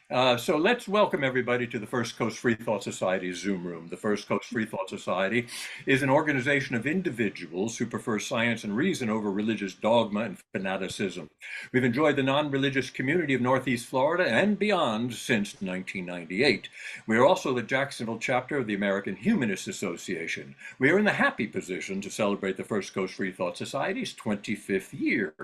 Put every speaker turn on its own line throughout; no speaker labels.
So let's welcome everybody to the First Coast Free Thought Society's Zoom room. The First Coast Free Thought Society is an organization of individuals who prefer science and reason over religious dogma and fanaticism. We've enjoyed the non-religious community of Northeast Florida and beyond since 1998. We are also the Jacksonville chapter of the American Humanist Association. We are in the happy position to celebrate the First Coast Free Thought Society's 25th year.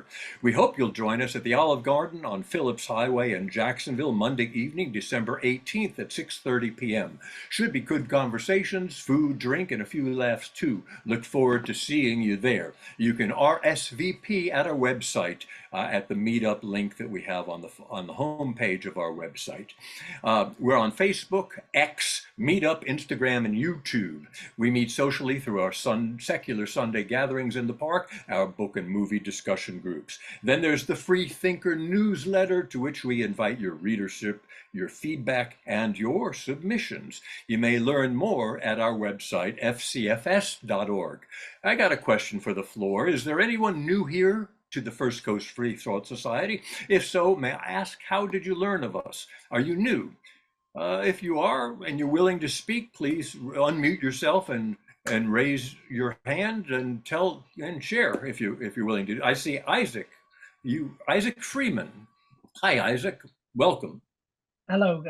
We hope you'll join us at the Olive Garden on Phillips Highway in Jacksonville Monday evening, December 18th at 6:30 p.m. Should be good conversations, food, drink, and a few laughs too. Look forward to seeing you there. You can RSVP at our website at the meetup link that we have on the home page of our website. We're on Facebook, X, Meetup, Instagram, and YouTube. We meet socially through our secular Sunday gatherings in the park, our book and movie discussion groups. Then there's the Free Thinker newsletter, to which we invite your readership, your feedback, and your submissions. You may learn more at our website, fcfs.org. I got a question for the floor. Is there anyone new here to the First Coast Free Thought Society? If so, may I ask, how did you learn of us? Are you new? If you are and you're willing to speak, please unmute yourself and raise your hand and tell and share if you're willing to. I see Isaac. Isaac Freeman. Hi, Isaac. Welcome.
Hello.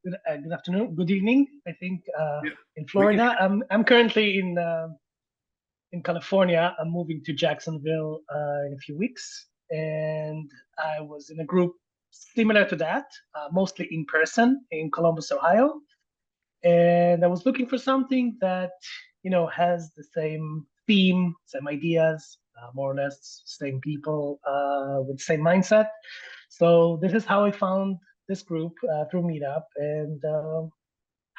Good afternoon. Good evening. I think
Yeah,
in Florida. I'm currently in California. I'm moving to Jacksonville in a few weeks, and I was in a group similar to that, mostly in person in Columbus, Ohio. And I was looking for something that has the same theme, same ideas, more or less same people with the same mindset. So this is how I found this group through Meetup, and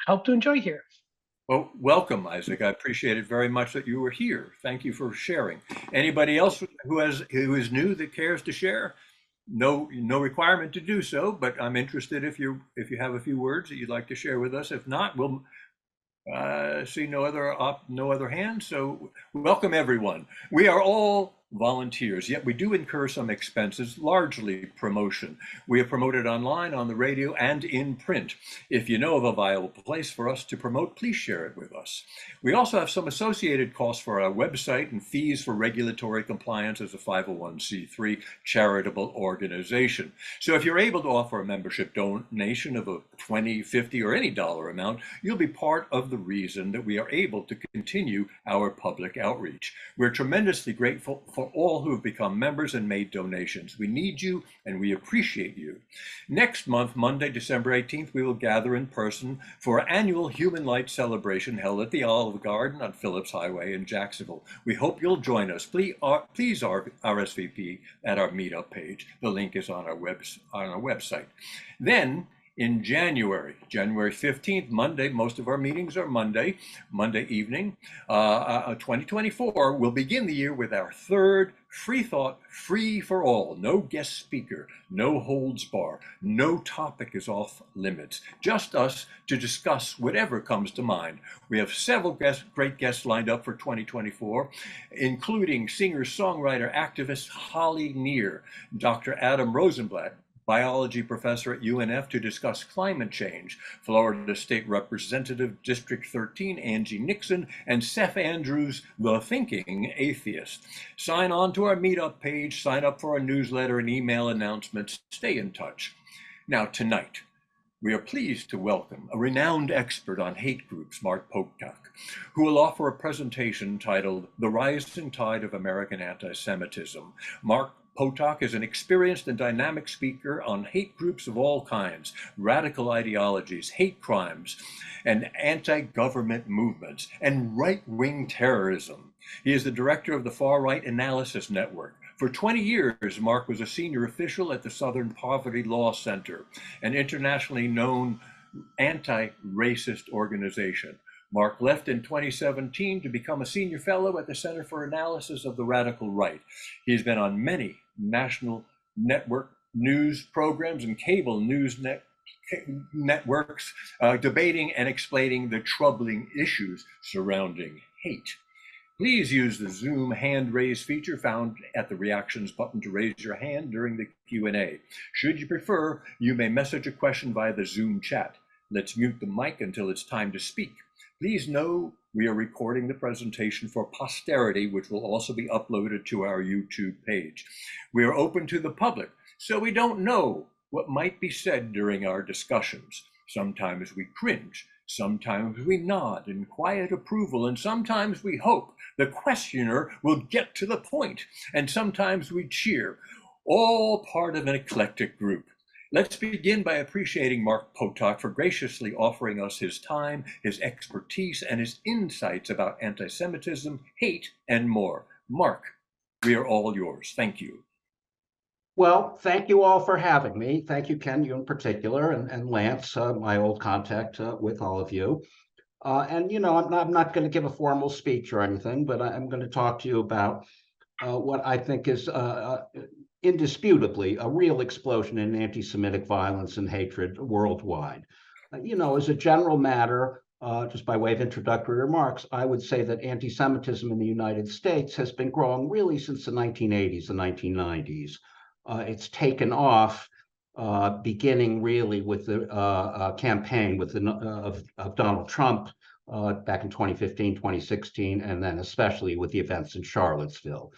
hope to enjoy here.
Well, welcome, Isaac. I appreciate it very much that you were here. Thank you for sharing. Anybody else who is new that cares to share? No requirement to do so, but I'm interested if you have a few words that you'd like to share with us. If not, we'll see no other hands. So welcome everyone. We are all volunteers, yet we do incur some expenses, largely promotion. We are promoted online, on the radio, and in print. If you know of a viable place for us to promote, please share it with us. We also have some associated costs for our website and fees for regulatory compliance as a 501c3 charitable organization. So if you're able to offer a membership donation of a $20, $50, or any dollar amount, you'll be part of the reason that we are able to continue our public outreach. We're tremendously grateful for all who have become members and made donations. We need you and we appreciate you. Next month, Monday, December 18th, we will gather in person for our annual Human Light celebration held at the Olive Garden on Phillips Highway in Jacksonville. We hope you'll join us. Please RSVP at our meetup page. The link is on our website. Then in January 15th, Monday, most of our meetings are Monday evening, 2024, we'll begin the year with our third Free Thought, Free for All. No guest speaker, no holds bar, no topic is off limits, just us to discuss whatever comes to mind. We have several great guests lined up for 2024, including singer-songwriter activist Holly Near, Dr. Adam Rosenblatt, biology professor at UNF, to discuss climate change, Florida State Representative District 13 Angie Nixon, and Seth Andrews, the thinking atheist. Sign on to our meetup page, sign up for our newsletter and email announcements. Stay in touch. Now tonight, we are pleased to welcome a renowned expert on hate groups, Mark Potok, who will offer a presentation titled The Rising Tide of American Antisemitism. Mark Potok is an experienced and dynamic speaker on hate groups of all kinds, radical ideologies, hate crimes, and anti-government movements, and right-wing terrorism. He is the director of the Far Right Analysis Network. For 20 years, Mark was a senior official at the Southern Poverty Law Center, an internationally known anti-racist organization. Mark left in 2017 to become a senior fellow at the Center for Analysis of the Radical Right. He's been on many national network news programs and cable news networks debating and explaining the troubling issues surrounding hate. Please use the Zoom hand raise feature found at the reactions button to raise your hand during the Q&A. Should you prefer, you may message a question via the Zoom chat. Let's mute the mic until it's time to speak. Please know we are recording the presentation for posterity, which will also be uploaded to our YouTube page. We are open to the public, so we don't know what might be said during our discussions. Sometimes we cringe, sometimes we nod in quiet approval, and sometimes we hope the questioner will get to the point, and sometimes we cheer, all part of an eclectic group. Let's begin by appreciating Mark Potok for graciously offering us his time, his expertise, and his insights about anti-Semitism, hate, and more. Mark, we are all yours. Thank you.
Well, thank you all for having me. Thank you, Ken, you in particular, and Lance, my old contact with all of you. And, I'm not going to give a formal speech or anything, but I'm going to talk to you about what I think is indisputably a real explosion in anti-Semitic violence and hatred worldwide. As a general matter, just by way of introductory remarks, I would say that anti-Semitism in the United States has been growing really since the 1980s, the 1990s. It's taken off, beginning really with the campaign of Donald Trump back in 2015, 2016, and then especially with the events in Charlottesville.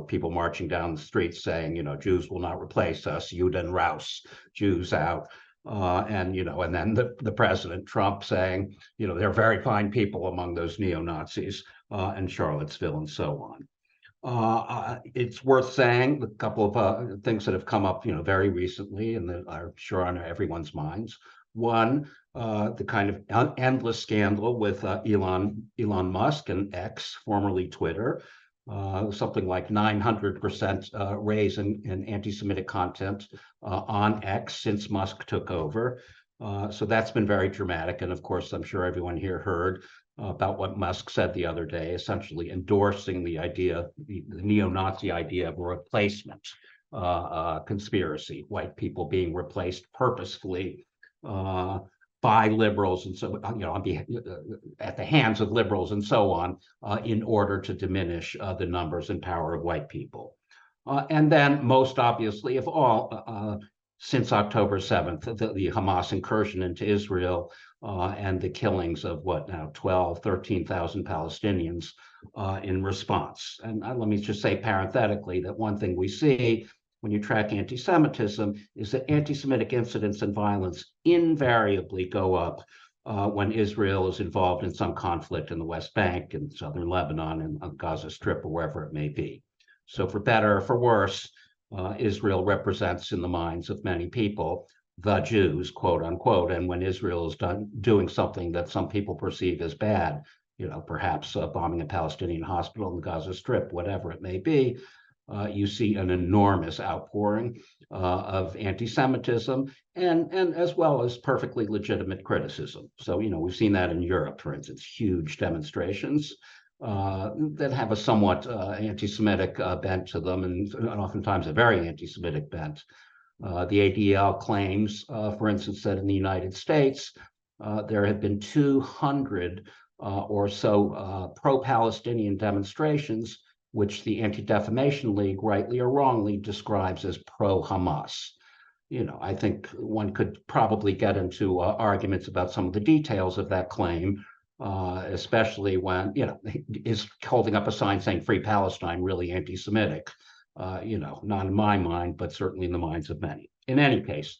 People marching down the streets saying, Jews will not replace us, Juden raus, Jews out. And then the president Trump saying, there are very fine people among those neo-Nazis in Charlottesville and so on. It's worth saying a couple of things that have come up, very recently, and that are sure on everyone's minds. One, the kind of endless scandal with Elon Musk and X, formerly Twitter, something like 900% raise in anti-Semitic content on X since Musk took over. So that's been very dramatic. And of course, I'm sure everyone here heard about what Musk said the other day, essentially endorsing the idea, the neo-Nazi idea of a replacement conspiracy, white people being replaced purposefully by liberals and so at the hands of liberals and so on, in order to diminish the numbers and power of white people. And then most obviously of all, since October 7th, the Hamas incursion into Israel and the killings of 13,000 Palestinians in response. And let me just say parenthetically that one thing we see when you track anti-Semitism is that anti-Semitic incidents and violence invariably go up when Israel is involved in some conflict in the West Bank, in southern Lebanon, and on Gaza Strip, or wherever it may be. So for better or for worse, Israel represents in the minds of many people the Jews, quote unquote. And when Israel is doing something that some people perceive as bad, perhaps bombing a Palestinian hospital in the Gaza Strip, whatever it may be, you see an enormous outpouring of anti-Semitism and as well as perfectly legitimate criticism. So, we've seen that in Europe, for instance, huge demonstrations that have a somewhat anti-Semitic bent to them, and oftentimes a very anti-Semitic bent. The ADL claims, for instance, that in the United States, there have been 200 or so pro-Palestinian demonstrations, which the Anti-Defamation League, rightly or wrongly, describes as pro-Hamas. I think one could probably get into arguments about some of the details of that claim, especially when, is holding up a sign saying Free Palestine really anti-Semitic? Not in my mind, but certainly in the minds of many. In any case,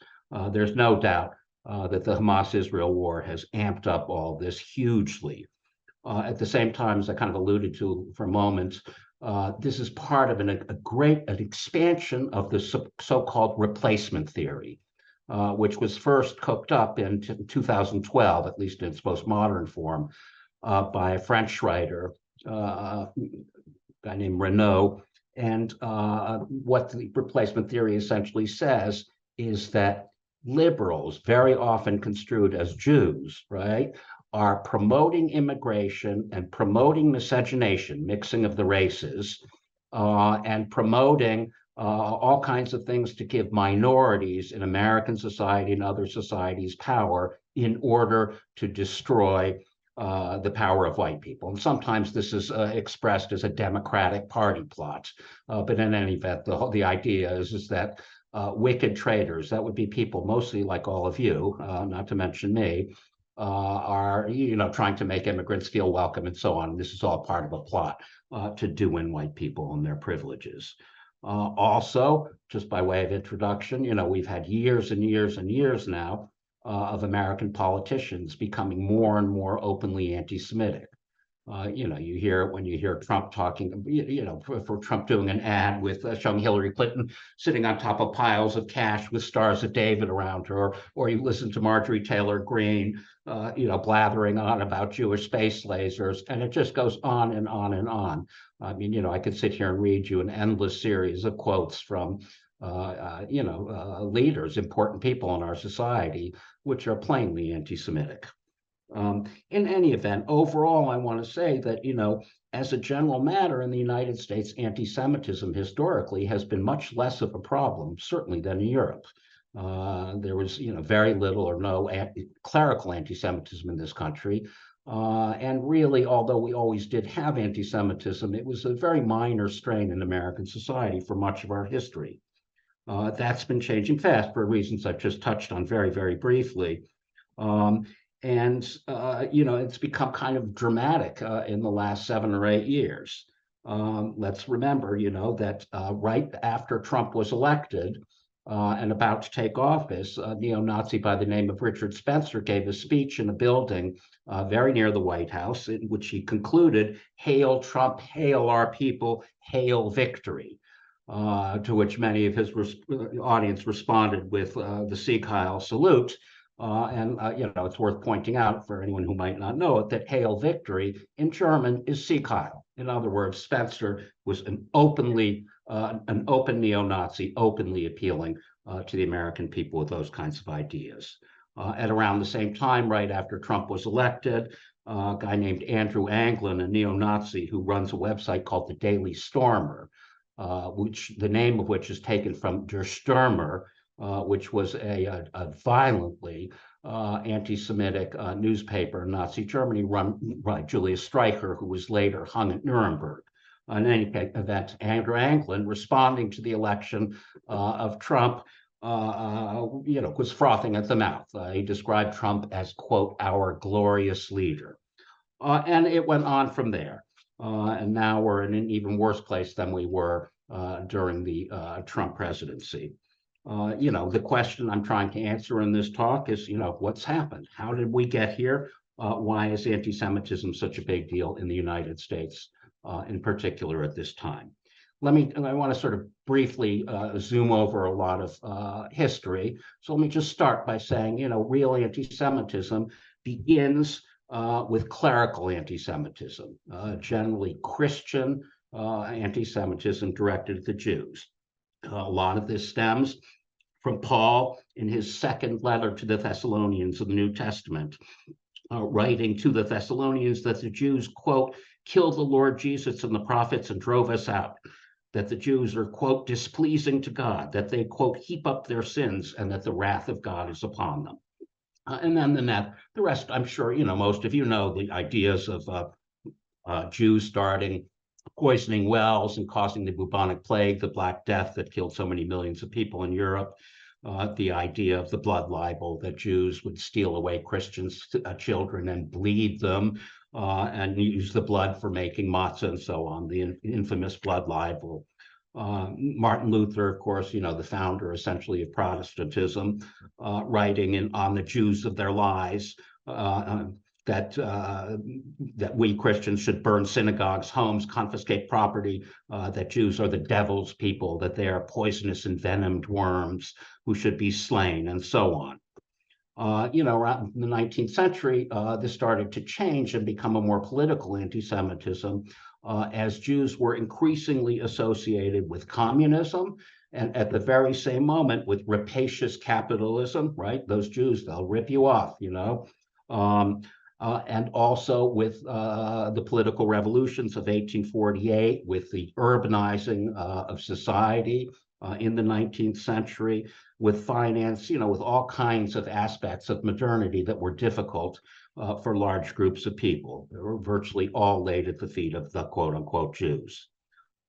there's no doubt that the Hamas-Israel war has amped up all this hugely. At the same time, as I kind of alluded to for a moment, this is part of an expansion of the so-called replacement theory, which was first cooked up in 2012, at least in its most modern form, by a French writer, a guy named Renaud. And what the replacement theory essentially says is that liberals, very often construed as Jews, right, are promoting immigration and promoting miscegenation, mixing of the races, and promoting all kinds of things to give minorities in American society and other societies power in order to destroy the power of white people. And sometimes this is expressed as a Democratic Party plot. But in any event, the idea is that wicked traitors, that would be people mostly like all of you, not to mention me, are trying to make immigrants feel welcome and so on. This is all part of a plot to do in white people and their privileges. Also, just by way of introduction, we've had years and years and years now of American politicians becoming more and more openly anti-Semitic. You hear it when you hear Trump talking, for Trump doing an ad with showing Hillary Clinton sitting on top of piles of cash with stars of David around her, or you listen to Marjorie Taylor Greene, blathering on about Jewish space lasers, and it just goes on and on and on. I mean, I could sit here and read you an endless series of quotes from leaders, important people in our society, which are plainly anti-Semitic. In any event, overall, I want to say that, as a general matter in the United States, anti-Semitism historically has been much less of a problem, certainly than in Europe. There was, very little or no clerical anti-Semitism in this country. And really, although we always did have anti-Semitism, it was a very minor strain in American society for much of our history. That's been changing fast for reasons I've just touched on very, very briefly. It's become kind of dramatic in the last 7 or 8 years. Let's remember, that right after Trump was elected and about to take office, a neo-Nazi by the name of Richard Spencer gave a speech in a building very near the White House, in which he concluded, "Hail Trump, hail our people, hail victory." To which many of his audience responded with the Sieg Heil salute. It's worth pointing out for anyone who might not know it that "hail victory" in German is Sieg Heil. In other words, Spencer was an open neo-Nazi, openly appealing to the American people with those kinds of ideas. At around the same time, right after Trump was elected, a guy named Andrew Anglin, a neo-Nazi who runs a website called the Daily Stormer, which the name of which is taken from Der Stürmer, which was a violently anti-Semitic newspaper in Nazi Germany run by Julius Streicher, who was later hung at Nuremberg. In any event, Andrew Anglin, responding to the election of Trump, was frothing at the mouth. He described Trump as, quote, "our glorious leader." And it went on from there. And now we're in an even worse place than we were during the Trump presidency. The question I'm trying to answer in this talk is, what's happened? How did we get here? Why is anti-Semitism such a big deal in the United States, in particular at this time? I want to sort of briefly zoom over a lot of history. So let me just start by saying, real anti-Semitism begins with clerical anti-Semitism, generally Christian anti-Semitism directed at the Jews. A lot of this stems from Paul in his second letter to the Thessalonians of the New Testament, writing to the Thessalonians that the Jews, quote, "killed the Lord Jesus and the prophets and drove us out," that the Jews are, quote, "displeasing to God," that they, quote, "heap up their sins," and that the wrath of God is upon them. And then the rest, I'm sure, most of you know the ideas of Jews starting poisoning wells and causing the bubonic plague, the Black Death that killed so many millions of people in Europe, the idea of the blood libel, that Jews would steal away Christians' children and bleed them and use the blood for making matzah and so on, the infamous blood libel. Martin Luther, of course, the founder essentially of Protestantism, writing on the Jews of their lies, that we Christians should burn synagogues, homes, confiscate property, that Jews are the devil's people, that they are poisonous envenomed worms who should be slain, and so on. Around the 19th century, this started to change and become a more political anti-Semitism, as Jews were increasingly associated with communism, and at the very same moment with rapacious capitalism, right? Those Jews, they'll rip you off, and also with the political revolutions of 1848, with the urbanizing of society, in the 19th century with finance, with all kinds of aspects of modernity that were difficult for large groups of people. They were virtually all laid at the feet of the quote unquote Jews.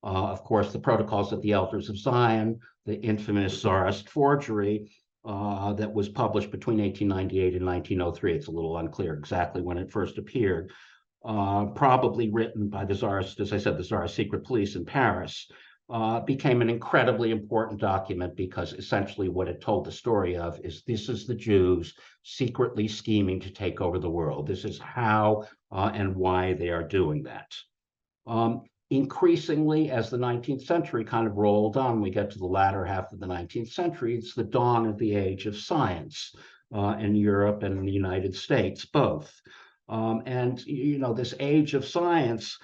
Of course, the Protocols of the Elders of Zion, the infamous Tsarist forgery that was published between 1898 and 1903. It's a little unclear exactly when it first appeared. Probably written by the Tsarist, as I said, the Tsarist secret police in Paris, became an incredibly important document because essentially what it told the story of is this is the Jews secretly scheming to take over the world. This is how and why they are doing that. Increasingly, as the 19th century kind of rolled on, we get to the latter half of the 19th century, it's the dawn of the age of science in Europe and in the United States, both. And this age of science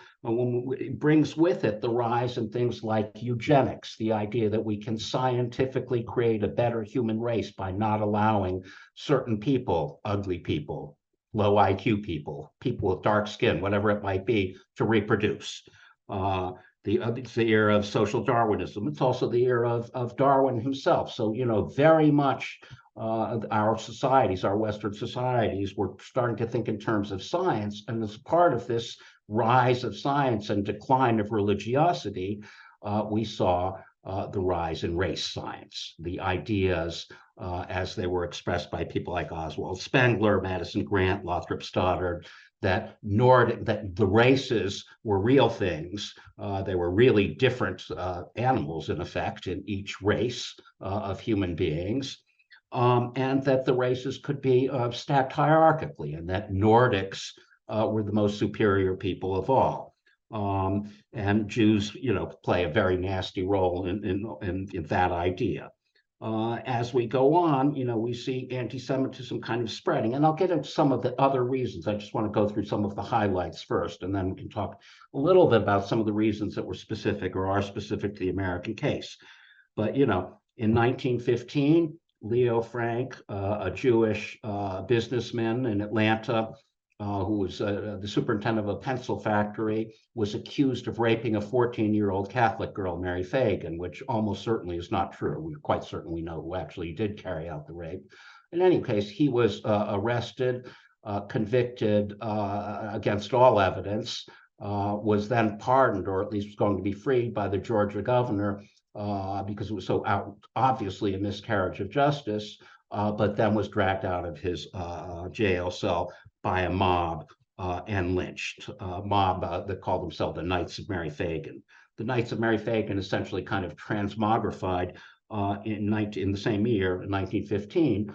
brings with it the rise in things like eugenics, the idea that we can scientifically create a better human race by not allowing certain people, ugly people, low IQ people, people with dark skin, whatever it might be, to reproduce. It's the era of social Darwinism. It's also the era of Darwin himself. So, very much our societies, our Western societies, were starting to think in terms of science. And as part of this rise of science and decline of religiosity, we saw the rise in race science, the ideas as they were expressed by people like Oswald Spengler, Madison Grant, Lothrop Stoddard, that the races were real things. They were really different animals, in effect, in each race of human beings, and that the races could be stacked hierarchically, and that Nordics were the most superior people of all. And Jews, play a very nasty role in that idea. As we go on, we see anti-Semitism kind of spreading. And I'll get into some of the other reasons. I just want to go through some of the highlights first, and then we can talk a little bit about some of the reasons that were specific or are specific to the American case. But, in 1915, Leo Frank, a Jewish businessman in Atlanta, who was the superintendent of a pencil factory, was accused of raping a 14-year-old Catholic girl, Mary Fagan, which almost certainly is not true. We quite certainly know who actually did carry out the rape. In any case, he was arrested, convicted against all evidence, was then pardoned, or at least was going to be freed by the Georgia governor because it was so obviously a miscarriage of justice, but then was dragged out of his jail cell by a mob and lynched. A mob that called themselves the Knights of Mary Fagan. The Knights of Mary Fagan essentially kind of transmogrified in the same year, in 1915,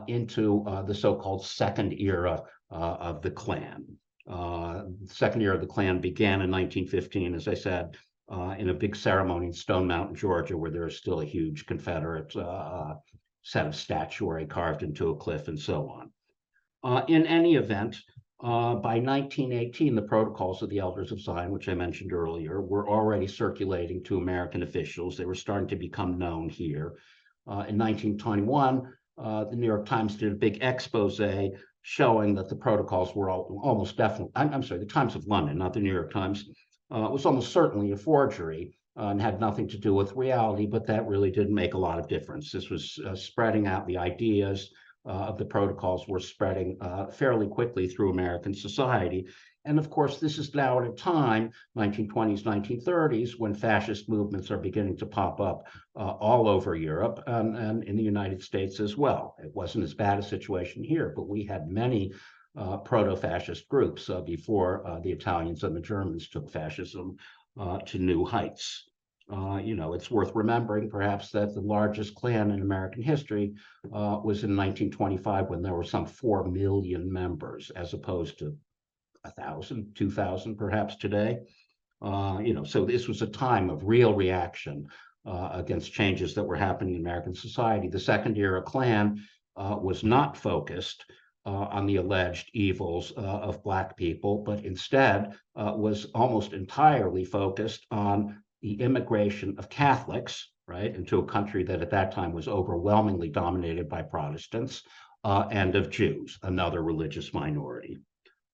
into the so-called Second Era of the Klan. The Second Era of the Klan began in 1915, as I said, in a big ceremony in Stone Mountain, Georgia, where there is still a huge Confederate set of statuary carved into a cliff and so on. In any event, by 1918, the Protocols of the Elders of Zion, which I mentioned earlier, were already circulating to American officials. They were starting to become known here. In 1921, the New York Times did a big expose showing that the protocols were almost definitely, I'm sorry, the Times of London, not the New York Times, was almost certainly a forgery and had nothing to do with reality, but that really didn't make a lot of difference. This was spreading out. The ideas of the protocols were spreading fairly quickly through American society. And of course, this is now at a time, 1920s, 1930s, when fascist movements are beginning to pop up all over Europe and in the United States as well. It wasn't as bad a situation here, but we had many proto-fascist groups before the Italians and the Germans took fascism to new heights. It's worth remembering, perhaps, that the largest Klan in American history was in 1925, when there were some 4 million members, as opposed to 1,000, 2,000, perhaps today. So this was a time of real reaction against changes that were happening in American society. The Second Era Klan was not focused on the alleged evils of Black people, but instead was almost entirely focused on the immigration of Catholics, right, into a country that at that time was overwhelmingly dominated by Protestants, and of Jews, another religious minority.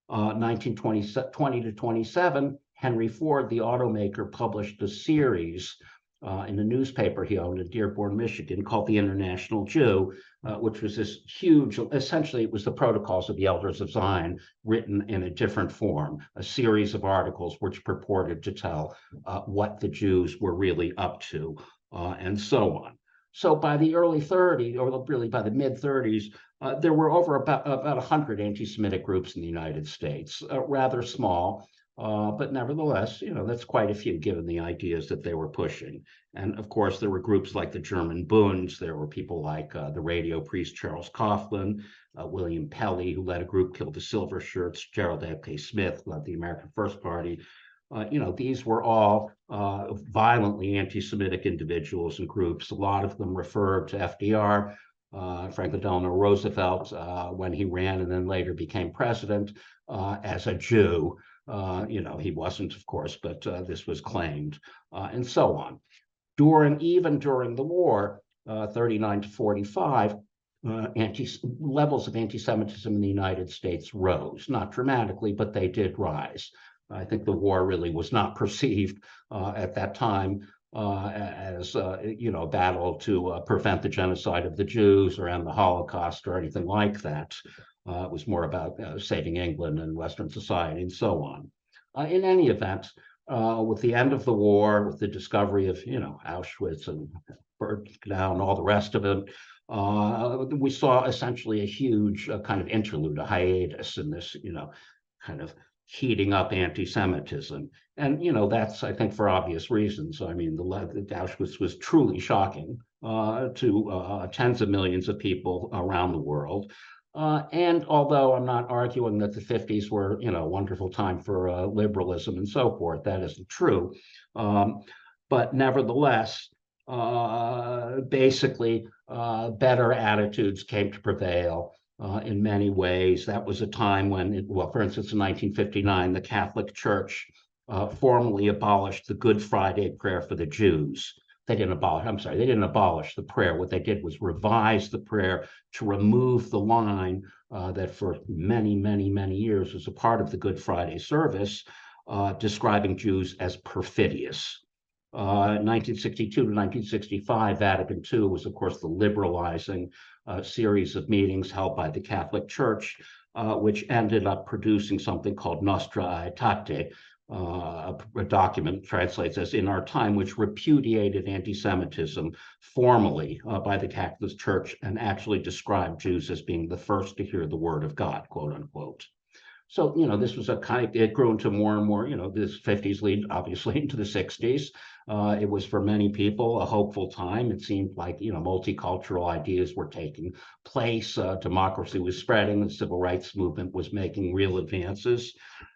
1920 to 27, Henry Ford, the automaker, published a series in a newspaper he owned in Dearborn, Michigan, called the International Jew, which was this huge, essentially it was the Protocols of the Elders of Zion written in a different form, a series of articles which purported to tell what the Jews were really up to, and so on. So by the early 30s, or really by the mid 30s, there were over about 100 anti-Semitic groups in the United States, rather small, but nevertheless, that's quite a few given the ideas that they were pushing. And of course, there were groups like the German Bunds. There were people like the radio priest Charles Coughlin, William Pelly, who led a group called the Silver Shirts, Gerald F.K. Smith led the American First Party. These were all violently anti-Semitic individuals and groups. A lot of them referred to FDR, Franklin Delano Roosevelt, when he ran and then later became president, as a Jew. He wasn't, of course, but this was claimed, and so on. Even during the war, 39 to 45, levels of anti-Semitism in the United States rose, not dramatically, but they did rise. I think the war really was not perceived at that time as a battle to prevent the genocide of the Jews or end the Holocaust or anything like that. It was more about saving England and Western society and so on. In any event, with the end of the war, with the discovery of Auschwitz and Birkenau and all the rest of it, we saw essentially a huge kind of interlude, a hiatus in this kind of heating up anti-Semitism. And that's, I think, for obvious reasons. I mean, the Auschwitz was truly shocking to tens of millions of people around the world. And although I'm not arguing that the 50s were, a wonderful time for liberalism and so forth, that isn't true. But nevertheless, basically, better attitudes came to prevail. In many ways, that was a time when, for instance, in 1959, the Catholic Church formally abolished the Good Friday prayer for the Jews. They didn't abolish the prayer. What they did was revise the prayer to remove the line that for many, many, many years was a part of the Good Friday service, describing Jews as perfidious. 1962 to 1965, Vatican II was, of course, the liberalizing series of meetings held by the Catholic Church, which ended up producing something called Nostra Aetate, a document translates as "in our time," which repudiated anti-Semitism formally by the Catholic Church and actually described Jews as being the first to hear the word of God, quote unquote. So, this was it grew into more and more, this 50s lead obviously into the 60s. It was for many people a hopeful time. It seemed like, multicultural ideas were taking place. Democracy was spreading. The civil rights movement was making real advances.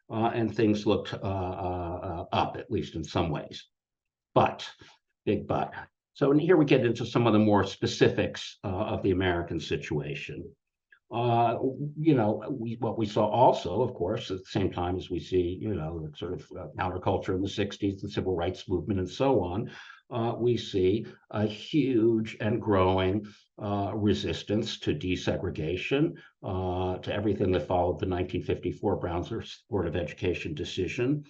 And things looked up, at least in some ways. But, big but. So here we get into some of the more specifics of the American situation. What we saw also, of course, at the same time as we see, sort of counterculture in the 60s, the civil rights movement and so on, we see a huge and growing resistance to desegregation, to everything that followed the 1954 Brownsville Board of Education decision,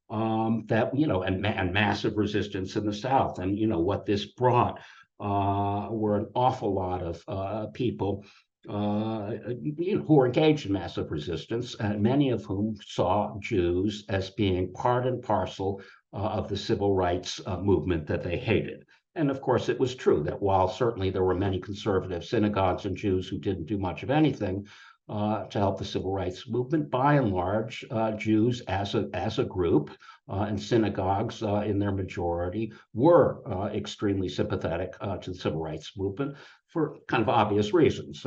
and massive resistance in the South. And, what this brought were an awful lot of people who were engaged in massive resistance, and many of whom saw Jews as being part and parcel of the civil rights movement that they hated. And of course, it was true that while certainly there were many conservative synagogues and Jews who didn't do much of anything to help the civil rights movement, by and large, Jews as a group and synagogues in their majority were extremely sympathetic to the civil rights movement, for kind of obvious reasons.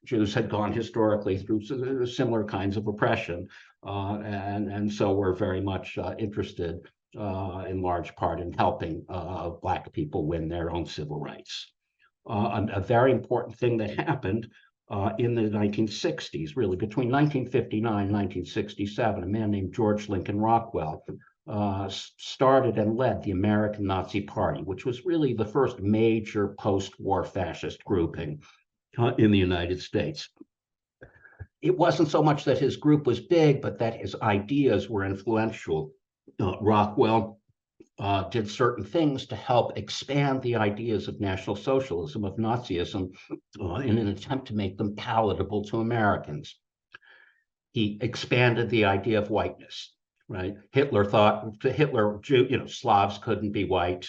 Jews had gone historically through similar kinds of oppression, and so were very much interested in large part in helping Black people win their own civil rights. A very important thing that happened in the 1960s, really between 1959 and 1967, a man named George Lincoln Rockwell started and led the American Nazi Party, which was really the first major post-war fascist grouping in the United States. It wasn't so much that his group was big, but that his ideas were influential. Rockwell did certain things to help expand the ideas of National Socialism, of Nazism, in an attempt to make them palatable to Americans. He expanded the idea of whiteness, right? Hitler thought, Slavs couldn't be white.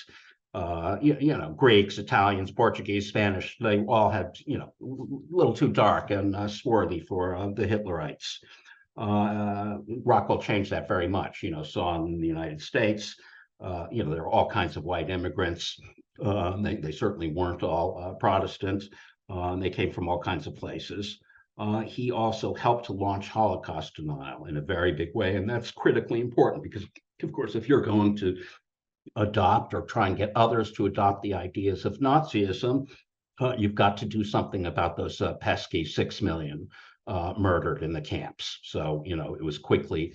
Greeks, Italians, Portuguese, Spanish, they all had, a little too dark and swarthy for the Hitlerites. Rockwell changed that very much, saw in the United States, there are all kinds of white immigrants. They certainly weren't all Protestant. They came from all kinds of places. He also helped to launch Holocaust denial in a very big way. And that's critically important because, of course, if you're going to adopt or try and get others to adopt the ideas of Nazism, you've got to do something about those pesky 6 million murdered in the camps. So, it was quickly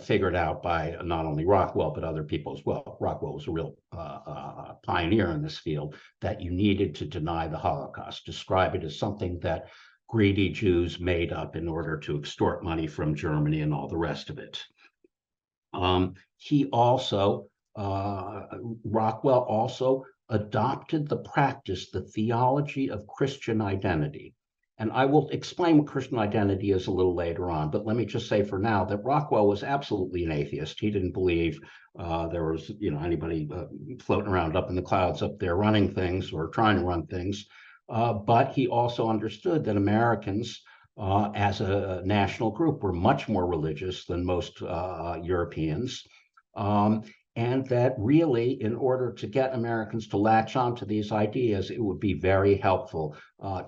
figured out by not only Rockwell, but other people as well. Rockwell was a real pioneer in this field, that you needed to deny the Holocaust, describe it as something that greedy Jews made up in order to extort money from Germany and all the rest of it. Rockwell also adopted the practice, the theology of Christian identity. And I will explain what Christian identity is a little later on, but let me just say for now that Rockwell was absolutely an atheist. He didn't believe there was, anybody floating around up in the clouds up there running things or trying to run things. But he also understood that Americans, as a national group, were much more religious than most Europeans. And that really, in order to get Americans to latch onto these ideas, it would be very helpful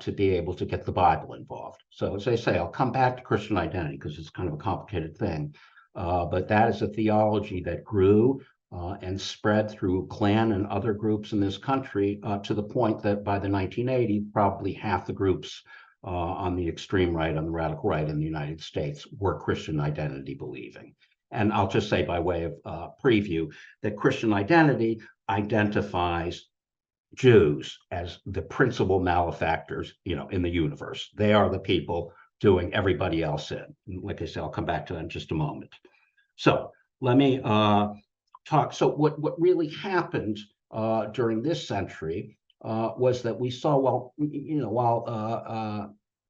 to be able to get the Bible involved. So as I say, I'll come back to Christian identity because it's kind of a complicated thing. But that is a theology that grew and spread through Klan and other groups in this country to the point that by the 1980s, probably half the groups on the extreme right, on the radical right in the United States were Christian identity believing. And I'll just say by way of preview that Christian identity identifies Jews as the principal malefactors, in the universe. They are the people doing everybody else in. Like I said, I'll come back to that in just a moment. So let me talk. So what really happened during this century was that we saw, while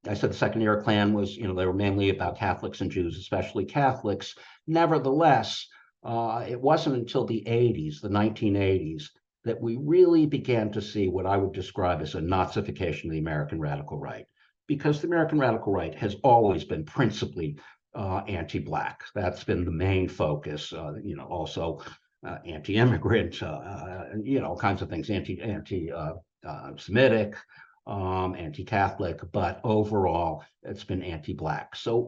I said the Second Era Klan was, they were mainly about Catholics and Jews, especially Catholics. Nevertheless, it wasn't until the 80s, the 1980s, that we really began to see what I would describe as a Nazification of the American radical right, because the American radical right has always been principally anti-Black. That's been the main focus, also anti-immigrant, all kinds of things, anti-Semitic, anti-Catholic, but overall it's been anti-Black. So,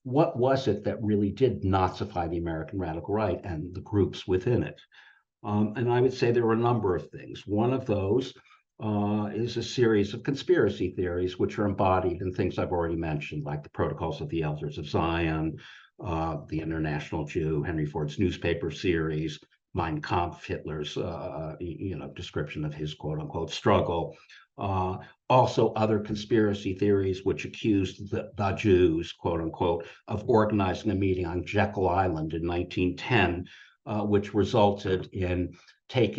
what was it that really did Nazify the American radical right and the groups within it? And I would say there were a number of things. One of those is a series of conspiracy theories, which are embodied in things I've already mentioned, like the Protocols of the Elders of Zion, the International Jew, Henry Ford's newspaper series, Mein Kampf, Hitler's, description of his quote unquote struggle. Also other conspiracy theories which accused the Jews, quote unquote, of organizing a meeting on Jekyll Island in 1910, which resulted in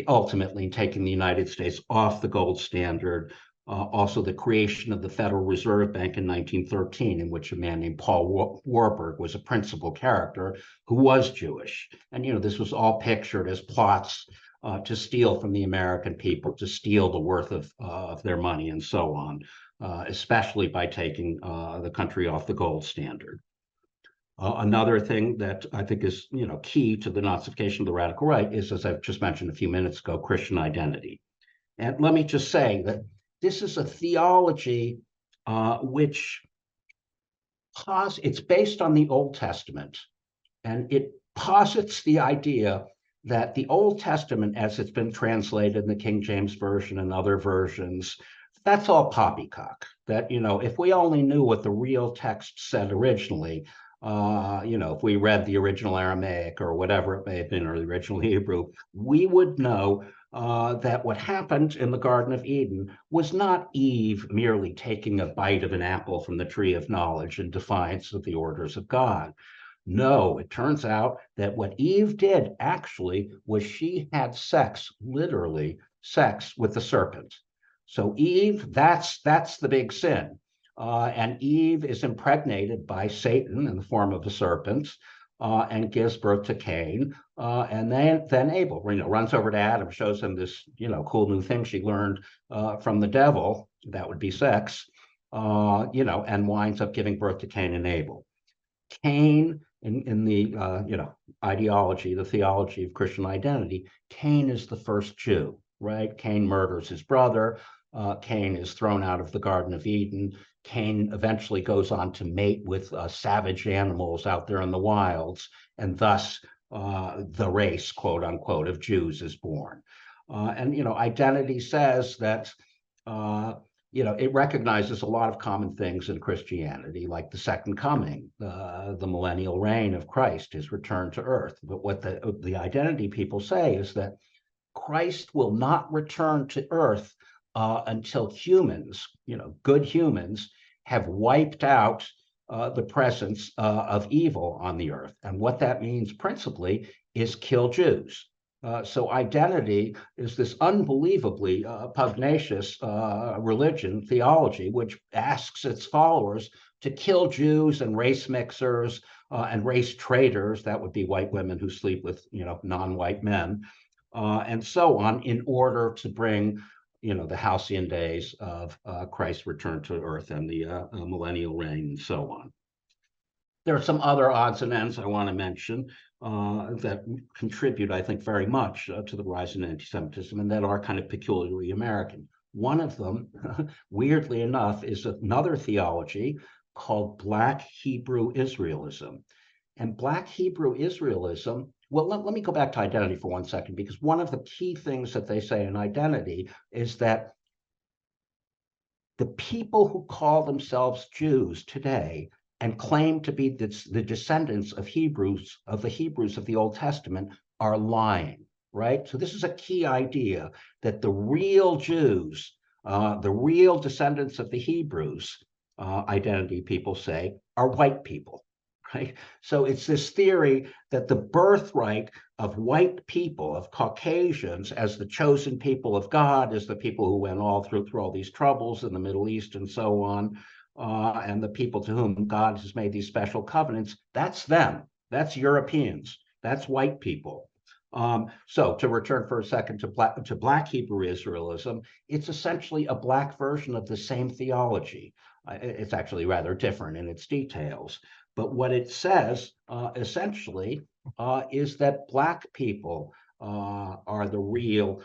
ultimately taking the United States off the gold standard. Also the creation of the Federal Reserve Bank in 1913, in which a man named Paul Warburg was a principal character who was Jewish. And, this was all pictured as plots to steal from the American people, to steal the worth of their money and so on, especially by taking the country off the gold standard. Another thing that I think is, key to the Nazification of the radical right is, as I've just mentioned a few minutes ago, Christian identity. And let me just say that this is a theology which it's based on the Old Testament, and it posits the idea that the Old Testament, as it's been translated in the King James Version and other versions, that's all poppycock. That, if we only knew what the real text said originally, if we read the original Aramaic or whatever it may have been, or the original Hebrew, we would know that what happened in the Garden of Eden was not Eve merely taking a bite of an apple from the tree of knowledge in defiance of the orders of God. No, it turns out that what Eve did actually was she had sex, literally sex with the serpent. So Eve, that's the big sin. And Eve is impregnated by Satan in the form of a serpent, and gives birth to Cain. And then Abel, runs over to Adam, shows him this, cool new thing she learned from the devil. That would be sex, and winds up giving birth to Cain and Abel. Cain, in the ideology, the theology of Christian identity, Cain is the first Jew, right? Cain murders his brother. Cain is thrown out of the Garden of Eden. Cain eventually goes on to mate with savage animals out there in the wilds, and thus the race, quote unquote, of Jews is born. And identity says that it recognizes a lot of common things in Christianity, like the second coming, the millennial reign of Christ, his return to earth. But what the identity people say is that Christ will not return to earth until humans, good humans, have wiped out the presence of evil on the earth. And what that means principally is kill Jews. So identity is this unbelievably pugnacious religion, theology, which asks its followers to kill Jews and race mixers and race traitors. That would be white women who sleep with, non-white men, and so on, in order to bring, the halcyon days of Christ's return to earth and the millennial reign and so on. There are some other odds and ends I want to mention that contribute, I think, very much to the rise in anti-Semitism, and that are kind of peculiarly American. One of them, weirdly enough, is another theology called Black Hebrew Israelism. And Black Hebrew Israelism, well, let me go back to identity for 1 second, because one of the key things that they say in identity is that the people who call themselves Jews today and claim to be the descendants of the Hebrews of the Old Testament are lying, right? So this is a key idea, that the real Jews, the real descendants of the Hebrews, identity people say, are white people, right? So it's this theory that the birthright of white people, of Caucasians, as the chosen people of God, as the people who went all through all these troubles in the Middle East and so on, and the people to whom God has made these special covenants, that's them. That's Europeans. That's white people. So to return for a second to Black Hebrew Israelism, it's essentially a Black version of the same theology. It's actually rather different in its details. But what it says, essentially, is that Black people are the real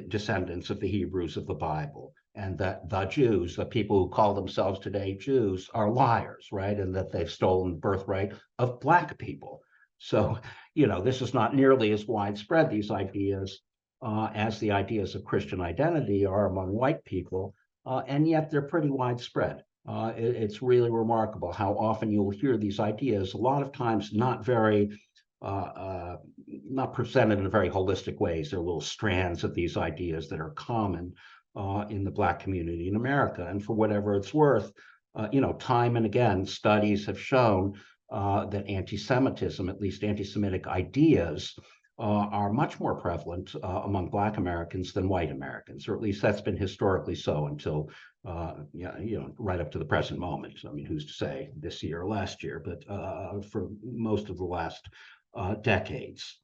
descendants of the Hebrews of the Bible, and that the Jews, the people who call themselves today Jews, are liars, right? And that they've stolen the birthright of Black people. So, this is not nearly as widespread, these ideas, as the ideas of Christian identity are among white people, and yet they're pretty widespread. It's really remarkable how often you'll hear these ideas, a lot of times not presented in very holistic ways. There are little strands of these ideas that are common in the Black community in America. And for whatever it's worth, time and again, studies have shown that anti-Semitism, at least anti-Semitic ideas, are much more prevalent among Black Americans than white Americans, or at least that's been historically so until, right up to the present moment. I mean, who's to say this year or last year, but for most of the last decades.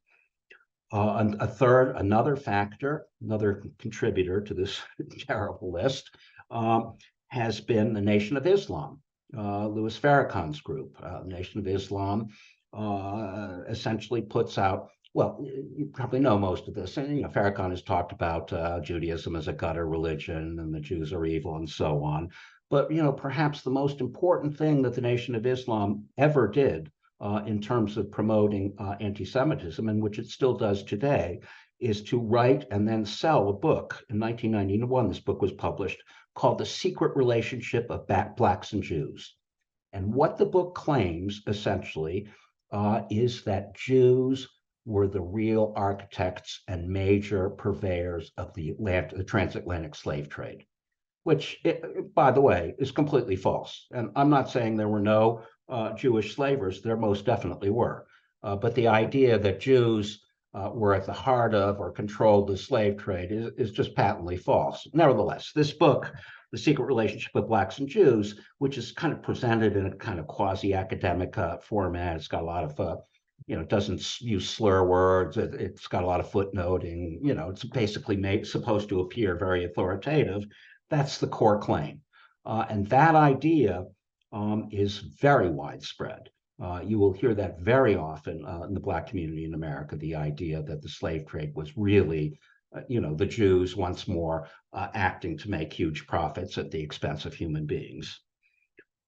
Another factor, another contributor to this terrible list, has been the Nation of Islam. Louis Farrakhan's group, Nation of Islam, essentially puts out, well, you probably know most of this, and Farrakhan has talked about Judaism as a gutter religion and the Jews are evil and so on. But perhaps the most important thing that the Nation of Islam ever did in terms of promoting anti-Semitism, and which it still does today, is to write and then sell a book. In 1991, this book was published, called The Secret Relationship of Blacks and Jews. And what the book claims, essentially, is that Jews were the real architects and major purveyors of the transatlantic slave trade, which, by the way, is completely false. And I'm not saying there were no Jewish slavers, there most definitely were. But the idea that Jews were at the heart of or controlled the slave trade is just patently false. Nevertheless, this book, The Secret Relationship of Blacks and Jews, which is kind of presented in a kind of quasi-academic format. It's got a lot of, it doesn't use slur words. It's got a lot of footnoting. It's basically supposed to appear very authoritative. That's the core claim. And that idea is very widespread. You will hear that very often in the Black community in America, the idea that the slave trade was really, the Jews once more acting to make huge profits at the expense of human beings.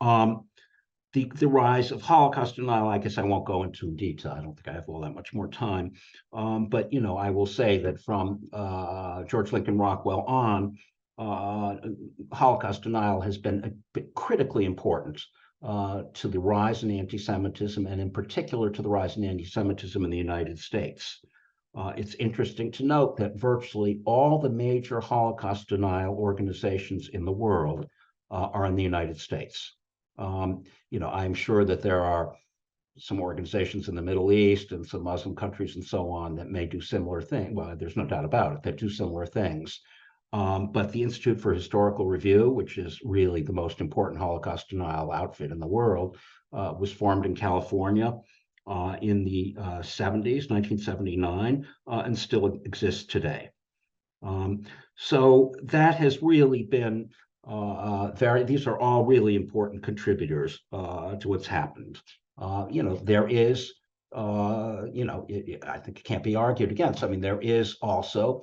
The rise of Holocaust denial, I guess I won't go into in detail. I don't think I have all that much more time. But, I will say that from George Lincoln Rockwell on, Holocaust denial has been critically important to the rise in anti-Semitism, and in particular to the rise in anti-Semitism in the United States. It's interesting to note that virtually all the major Holocaust denial organizations in the world are in the United States. I'm sure that there are some organizations in the Middle East and some Muslim countries and so on that may do similar things. Well, there's no doubt about it, that do similar things. But the Institute for Historical Review, which is really the most important Holocaust denial outfit in the world, was formed in California in the 70s, 1979, and still exists today. So that has really been these are all really important contributors to what's happened. There is, I think it can't be argued against. I mean, there is also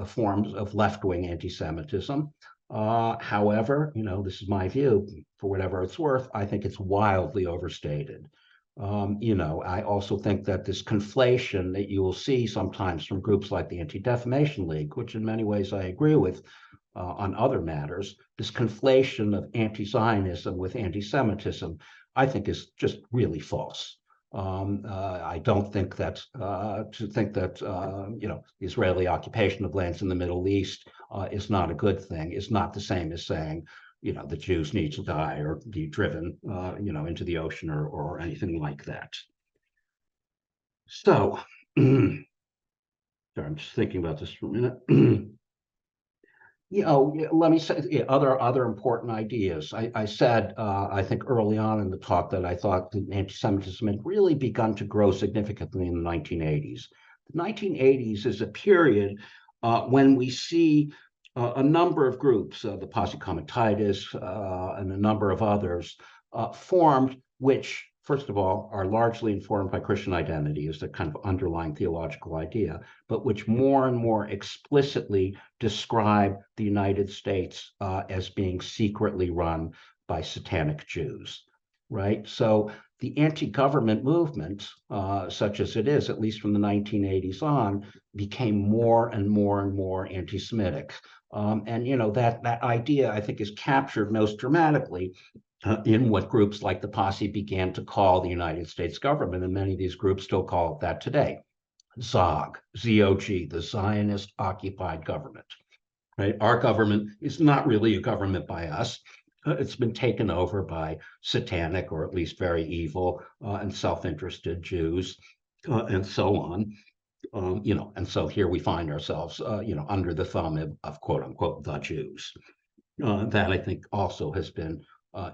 forms of left-wing anti-Semitism. However, this is my view, for whatever it's worth, I think it's wildly overstated. I also think that this conflation that you will see sometimes from groups like the Anti-Defamation League, which in many ways I agree with on other matters, this conflation of anti-Zionism with anti-Semitism, I think is just really false. I don't think that the Israeli occupation of lands in the Middle East is not a good thing. Is not the same as saying the Jews need to die or be driven into the ocean or anything like that. So, sorry, I'm just thinking about this for a minute. Let me say other important ideas. I said, I think early on in the talk that I thought that anti-Semitism had really begun to grow significantly in the 1980s. The 1980s is a period when we see a number of groups, the Posse Comitatus and a number of others, formed, which, first of all, are largely informed by Christian identity as the kind of underlying theological idea, but which more and more explicitly describe the United States as being secretly run by satanic Jews, right? So the anti-government movement, such as it is, at least from the 1980s on, became more and more and more anti-Semitic. That idea, I think, is captured most dramatically in what groups like the Posse began to call the United States government, and many of these groups still call it that today. ZOG, Z-O-G, the Zionist occupied government. Right? Our government is not really a government by us. It's been taken over by satanic, or at least very evil and self-interested Jews, and so on. And so here we find ourselves, under the thumb of quote unquote the Jews. That I think also has been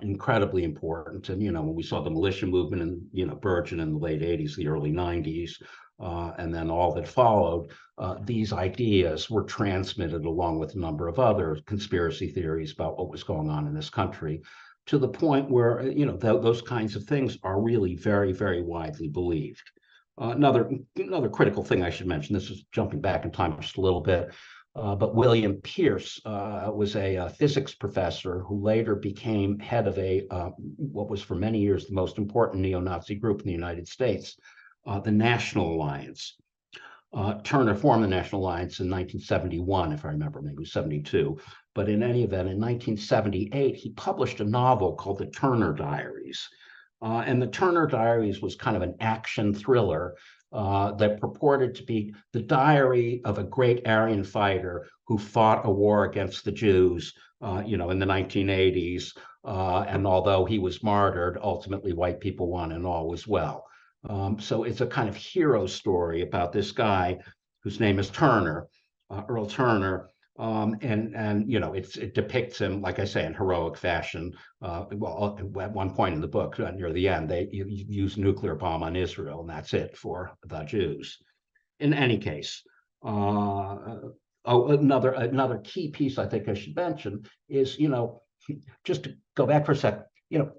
incredibly important. And, when we saw the militia movement and, burgeon in the late 80s, the early 90s, and then all that followed, these ideas were transmitted along with a number of other conspiracy theories about what was going on in this country, to the point where, those kinds of things are really very, very widely believed. Another critical thing I should mention, this is jumping back in time just a little bit, but William Pierce was a physics professor who later became head of what was for many years the most important neo-Nazi group in the United States, the National Alliance. Turner formed the National Alliance in 1971, if I remember, maybe 72. But in any event, in 1978, he published a novel called The Turner Diaries. And The Turner Diaries was kind of an action thriller that purported to be the diary of a great Aryan fighter who fought a war against the Jews in the 1980s. And although he was martyred, ultimately white people won and all was well. So it's a kind of hero story about this guy whose name is Turner, Earl Turner. It depicts him, like I say, in heroic fashion. Well, at one point in the book, near the end, they use nuclear bomb on Israel, and that's it for the Jews. In any case, another key piece I think I should mention is, just to go back for a second,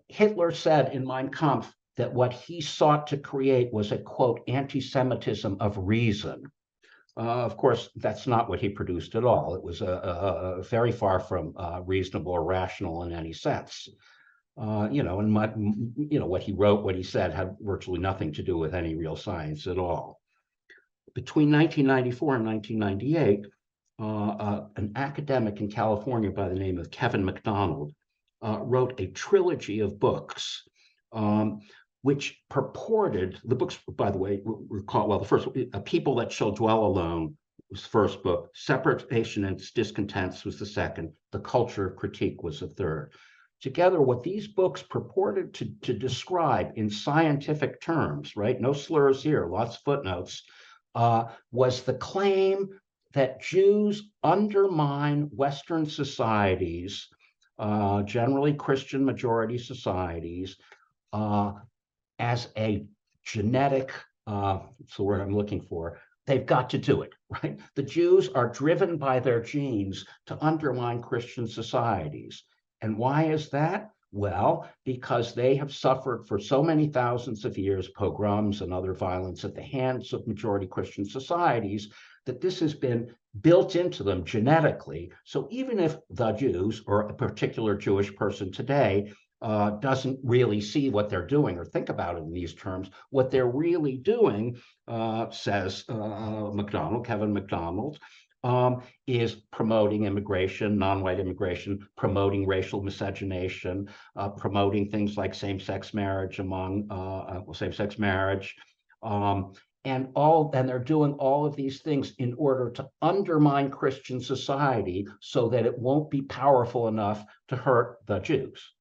Hitler said in Mein Kampf that what he sought to create was a, quote, anti-Semitism of reason. Of course, that's not what he produced at all. It was very far from reasonable or rational in any sense. And what he wrote, what he said, had virtually nothing to do with any real science at all. Between 1994 and 1998, an academic in California by the name of Kevin MacDonald wrote a trilogy of books, which purported, the books, by the way, were called, well, the first, A People That Shall Dwell Alone was the first book, Separation and Its Discontents was the second, The Culture of Critique was the third. Together, what these books purported to describe in scientific terms, right, no slurs here, lots of footnotes, was the claim that Jews undermine Western societies, generally Christian majority societies, as a genetic, that's the word I'm looking for, they've got to do it, right? The Jews are driven by their genes to undermine Christian societies. And why is that? Well, because they have suffered for so many thousands of years pogroms and other violence at the hands of majority Christian societies that this has been built into them genetically. So even if the Jews or a particular Jewish person today doesn't really see what they're doing or think about it in these terms, what they're really doing, says Kevin MacDonald, is promoting immigration, non-white immigration, promoting racial miscegenation, promoting things like same-sex marriage same-sex marriage, and they're doing all of these things in order to undermine Christian society so that it won't be powerful enough to hurt the Jews.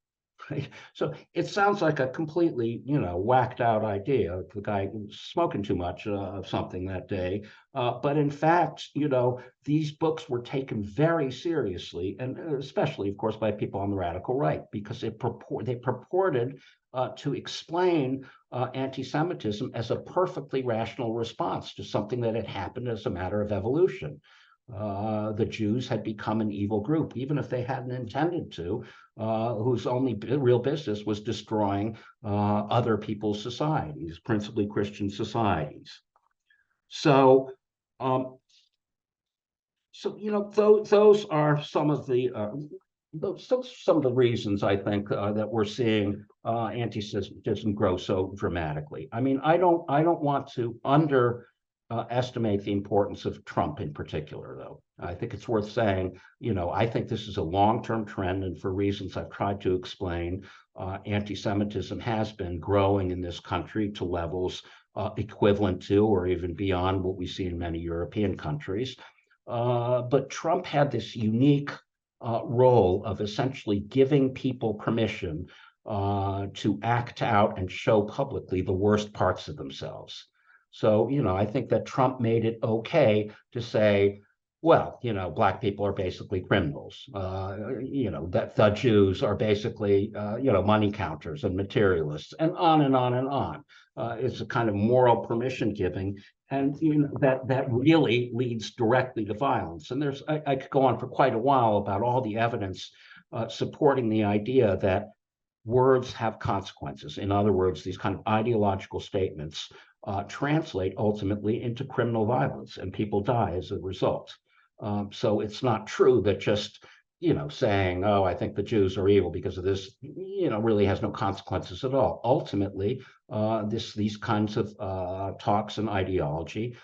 Right? So it sounds like a completely, whacked out idea. The guy was smoking too much of something that day. But in fact, these books were taken very seriously, and especially, of course, by people on the radical right, because they purported to explain anti-Semitism as a perfectly rational response to something that had happened as a matter of evolution. The Jews had become an evil group, even if they hadn't intended to, whose only real business was destroying other people's societies, principally Christian societies. So, those are some of the reasons I think that we're seeing anti-Semitism grow so dramatically. I mean, I don't want to estimate the importance of Trump in particular, though. I think it's worth saying, I think this is a long-term trend, and for reasons I've tried to explain, anti-Semitism has been growing in this country to levels equivalent to or even beyond what we see in many European countries. But Trump had this unique role of essentially giving people permission to act out and show publicly the worst parts of themselves. So, I think that Trump made it okay to say, well, Black people are basically criminals, that the Jews are basically, money counters and materialists, and on and on and on. It's a kind of moral permission giving, and that really leads directly to violence. And I could go on for quite a while about all the evidence supporting the idea that words have consequences. In other words, these kind of ideological statements translate ultimately into criminal violence, and people die as a result. So it's not true that just saying, oh, I think the Jews are evil because of this, really has no consequences at all. Ultimately, these kinds of talks and ideology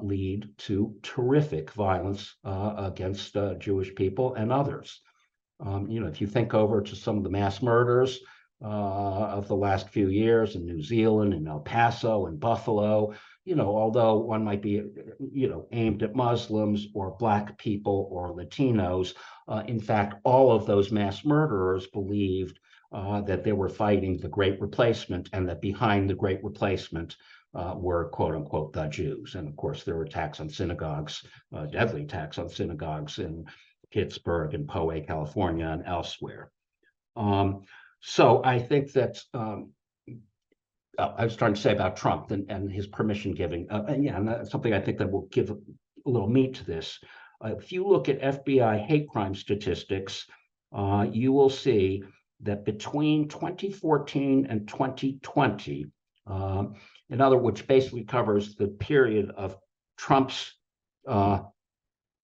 lead to terrific violence against Jewish people and others. If you think over to some of the mass murders of the last few years in New Zealand, in El Paso, and Buffalo, although one might be, aimed at Muslims or Black people or Latinos, in fact, all of those mass murderers believed that they were fighting the Great Replacement, and that behind the Great Replacement were, quote unquote, the Jews. And of course, there were attacks on synagogues, deadly attacks on synagogues in Pittsburgh and Poway, California, and elsewhere. So I think that I was trying to say about Trump and his permission giving, and that's something I think that will give a little meat to this. If you look at FBI hate crime statistics, you will see that between 2014 and 2020, which basically covers the period of Trump's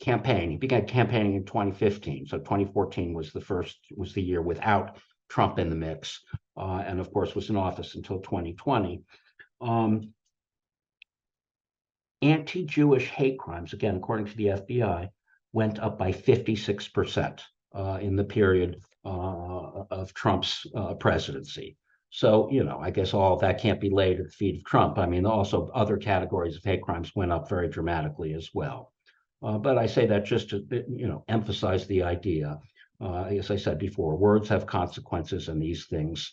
campaign. He began campaigning in 2015, so 2014 was the year without Trump in the mix, and of course was in office until 2020. Anti-Jewish hate crimes, again, according to the FBI, went up by 56% in the period of Trump's presidency. So, I guess all of that can't be laid at the feet of Trump. I mean, also other categories of hate crimes went up very dramatically as well. But I say that just to, emphasize the idea. As I said before, words have consequences, and these things,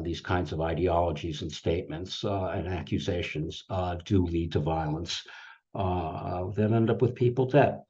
these kinds of ideologies and statements and accusations do lead to violence that end up with people dead.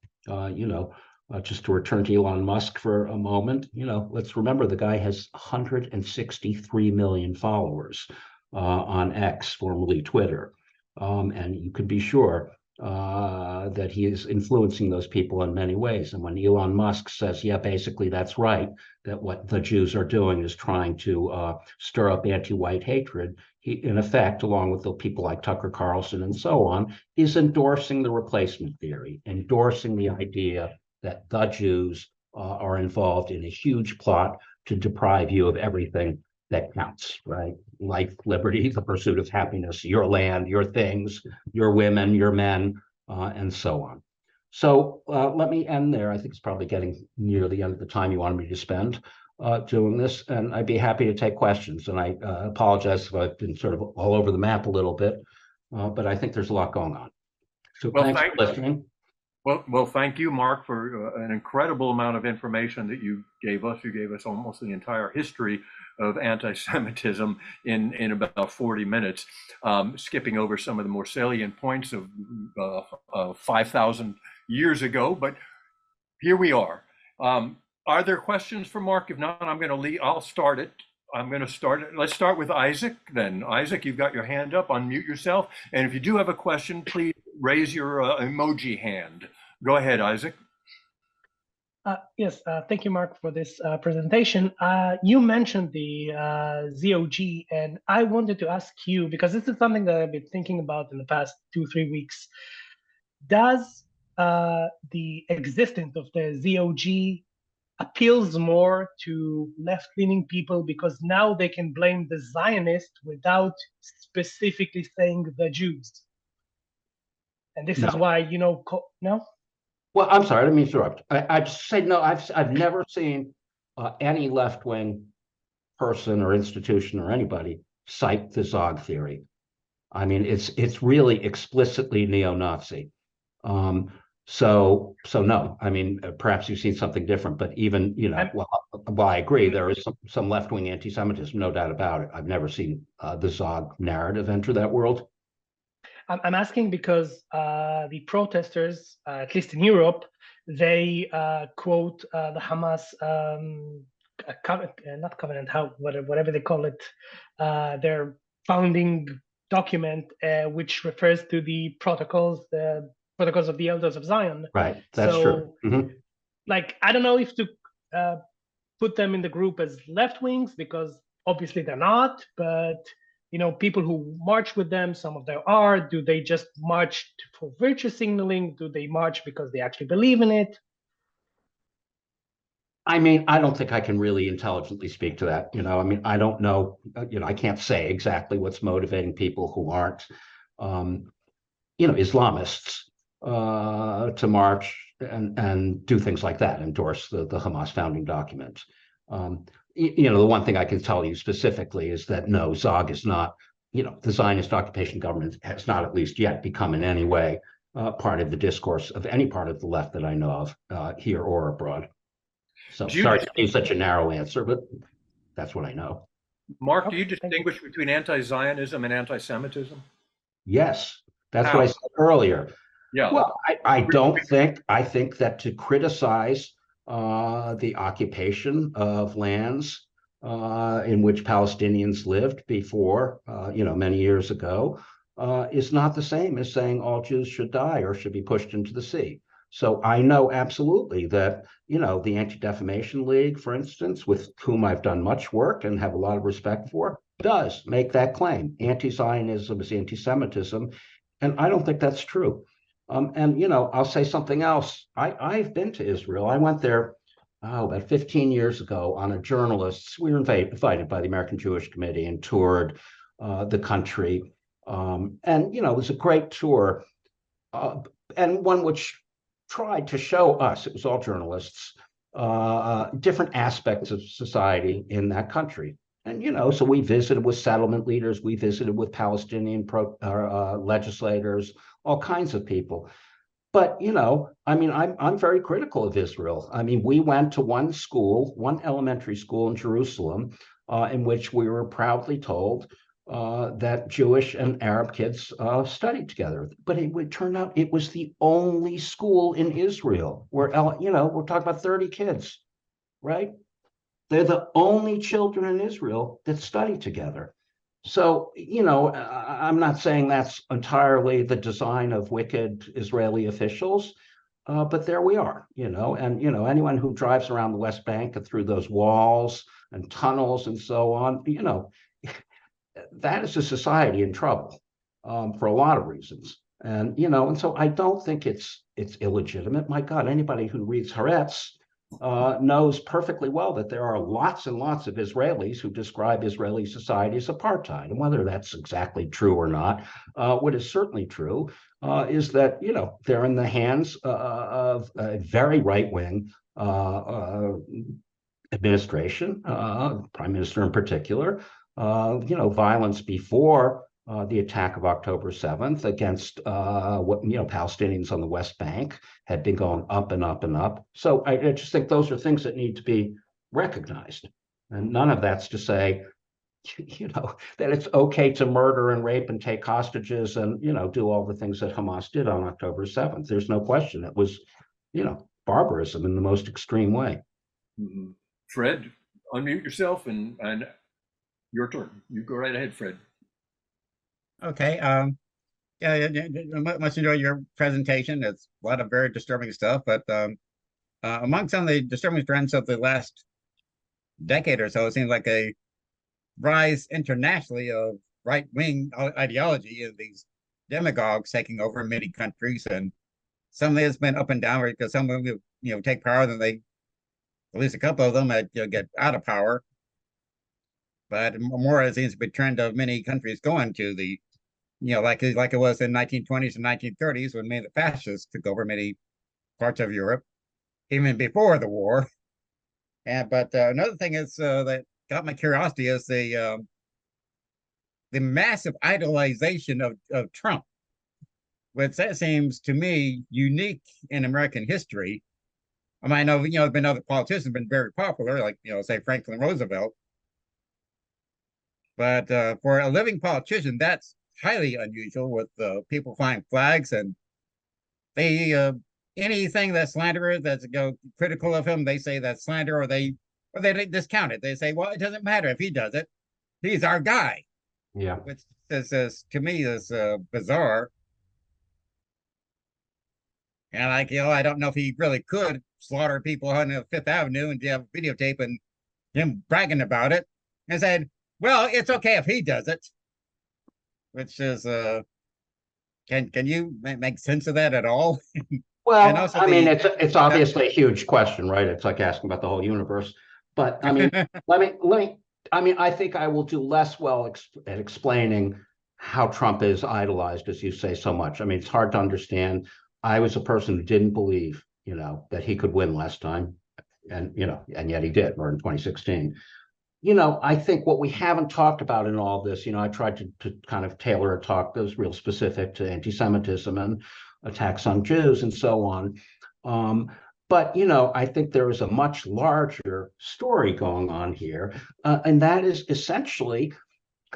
Just to return to Elon Musk for a moment, let's remember the guy has 163 million followers on X, formerly Twitter. And you could be sure that he is influencing those people in many ways. And when Elon Musk says, yeah, basically that's right, that what the Jews are doing is trying to stir up anti-white hatred, he, in effect, along with the people like Tucker Carlson and so on, is endorsing the replacement theory, endorsing the idea that the Jews are involved in a huge plot to deprive you of everything that counts, right? Life, liberty, the pursuit of happiness, your land, your things, your women, your men, and so on. So let me end there. I think it's probably getting near the end of the time you wanted me to spend doing this, and I'd be happy to take questions. And I apologize if I've been sort of all over the map a little bit, but I think there's a lot going on. So thanks for listening.
Well, thank you, Mark, for an incredible amount of information that you gave us. You gave us almost the entire history of anti-Semitism in about 40 minutes, skipping over some of the more salient points of 5,000 years ago. But here we are. Are there questions for Mark? If not, I'll start it. Let's start with Isaac then. Isaac, you've got your hand up. Unmute yourself. And if you do have a question, please raise your emoji hand. Go ahead, Isaac.
Yes, thank you, Mark, for this presentation. You mentioned the ZOG, and I wanted to ask you, because this is something that I've been thinking about in the past 2-3 weeks. Does the existence of the ZOG appeals more to left-leaning people because now they can blame the Zionists without specifically saying the Jews? And this is why, no?
Well, I'm sorry, I didn't mean to interrupt. I'd say no. I've never seen any left-wing person or institution or anybody cite the Zog theory. I mean, it's really explicitly neo-Nazi. So no. I mean, perhaps you've seen something different, but even while I agree there is some left-wing anti-Semitism, no doubt about it. I've never seen the Zog narrative enter that world.
I'm asking because the protesters, at least in Europe, they quote the Hamas, not covenant, whatever they call it, their founding document, which refers to the protocols of the Elders of Zion.
Right, that's true. Mm-hmm.
Like, I don't know if to put them in the group as left wings, because obviously they're not, but people who march with them, some of them are. Do they just march for virtue signaling? Do they march because they actually believe in it?
I mean, I don't think I can really intelligently speak to that. I mean, I don't know. I can't say exactly what's motivating people who aren't, Islamists to march and do things like that, endorse the Hamas founding document. The one thing I can tell you specifically is that no, Zog is not the Zionist occupation government has not, at least yet, become in any way part of the discourse of any part of the left that I know of, here or abroad. So sorry to use such a narrow answer, but that's what I know.
Mark, do
Okay,
you
thank you.
distinguish between anti-Zionism and anti-Semitism?
Yes, that's what
How?
I said earlier.
Yeah.
Well, I think that to criticize the occupation of lands in which Palestinians lived before, many years ago, is not the same as saying all Jews should die or should be pushed into the sea. So I know absolutely that, the Anti-Defamation League, for instance, with whom I've done much work and have a lot of respect for, does make that claim. Anti-Zionism is anti-Semitism, and I don't think that's true. And I'll say something else. I've been to Israel. I went there about 15 years ago on a journalist. We were invited by the American Jewish Committee and toured the country. And it was a great tour, and one which tried to show us, it was all journalists, different aspects of society in that country. And so we visited with settlement leaders, we visited with Palestinian legislators, all kinds of people. But I'm very critical of Israel. I mean, we went to one elementary school in Jerusalem, in which we were proudly told that Jewish and Arab kids studied together. But it would turn out it was the only school in Israel where we're talking about 30 kids, right? They're the only children in Israel that study together. So, I'm not saying that's entirely the design of wicked Israeli officials, but there we are, and, anyone who drives around the West Bank and through those walls and tunnels and so on, that is a society in trouble for a lot of reasons. And so I don't think it's illegitimate. My God, anybody who reads Haaretz knows perfectly well that there are lots and lots of Israelis who describe Israeli society as apartheid. And whether that's exactly true or not, what is certainly true is that, they're in the hands of a very right-wing administration, prime minister in particular. Violence before the attack of October 7th against Palestinians on the West Bank had been going up and up and up. So I just think those are things that need to be recognized. And none of that's to say, that it's okay to murder and rape and take hostages and, do all the things that Hamas did on October 7th. There's no question. It was, barbarism in the most extreme way.
Mm-hmm. Fred, unmute yourself and your turn. You go right ahead, Fred.
Okay. Yeah, much enjoy your presentation. It's a lot of very disturbing stuff, but among some of the disturbing trends of the last decade or so, it seems like a rise internationally of right-wing ideology of these demagogues taking over many countries, and some of it has been up and down because some of them, take power, then they, at least a couple of them, get out of power. But more, it seems to be a trend of many countries going to the, like it was in 1920s and 1930s when many of the fascists took over many parts of Europe, even before the war. But another thing is that got my curiosity is the massive idolization of Trump, which that seems to me unique in American history. I mean, I know, there have been other politicians have been very popular, like, say Franklin Roosevelt. But for a living politician, that's highly unusual with people flying flags, and they anything that's slanderous, that's critical of him, they say that's slander, or they discount it. They say, well, it doesn't matter if he does it. He's our guy.
Yeah.
Which is to me is bizarre. And I don't know if he really could slaughter people on the Fifth Avenue and have videotape and him bragging about it and said, well, it's okay if he does it. Which is can you make sense of that at all?
Well, I mean, it's obviously a huge question, right? It's like asking about the whole universe. But I mean, I think I will do less well at explaining how Trump is idolized, as you say so much. I mean, it's hard to understand. I was a person who didn't believe, that he could win last time, and and yet he did, or in 2016. I think what we haven't talked about in all this, I tried to kind of tailor a talk that was real specific to anti-Semitism and attacks on Jews and so on. But, I think there is a much larger story going on here, and that is essentially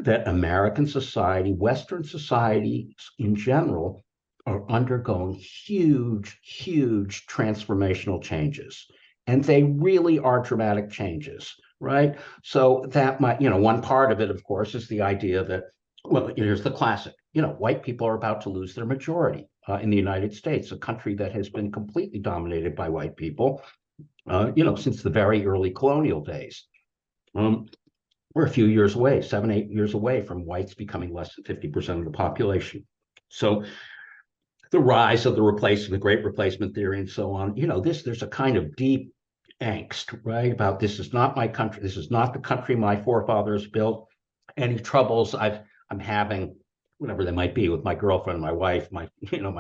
that American society, Western society in general, are undergoing huge, huge transformational changes. And they really are dramatic changes, right? So that might, one part of it, of course, is the idea that, well, here's the classic, white people are about to lose their majority in the United States, a country that has been completely dominated by white people, since the very early colonial days. We're a few years away, 7, 8 years away from whites becoming less than 50% of the population. So the rise of the great replacement theory and so on, there's a kind of deep angst, right? About this is not my country. This is not the country my forefathers built. Any troubles I'm having, whatever they might be, with my girlfriend, my wife, my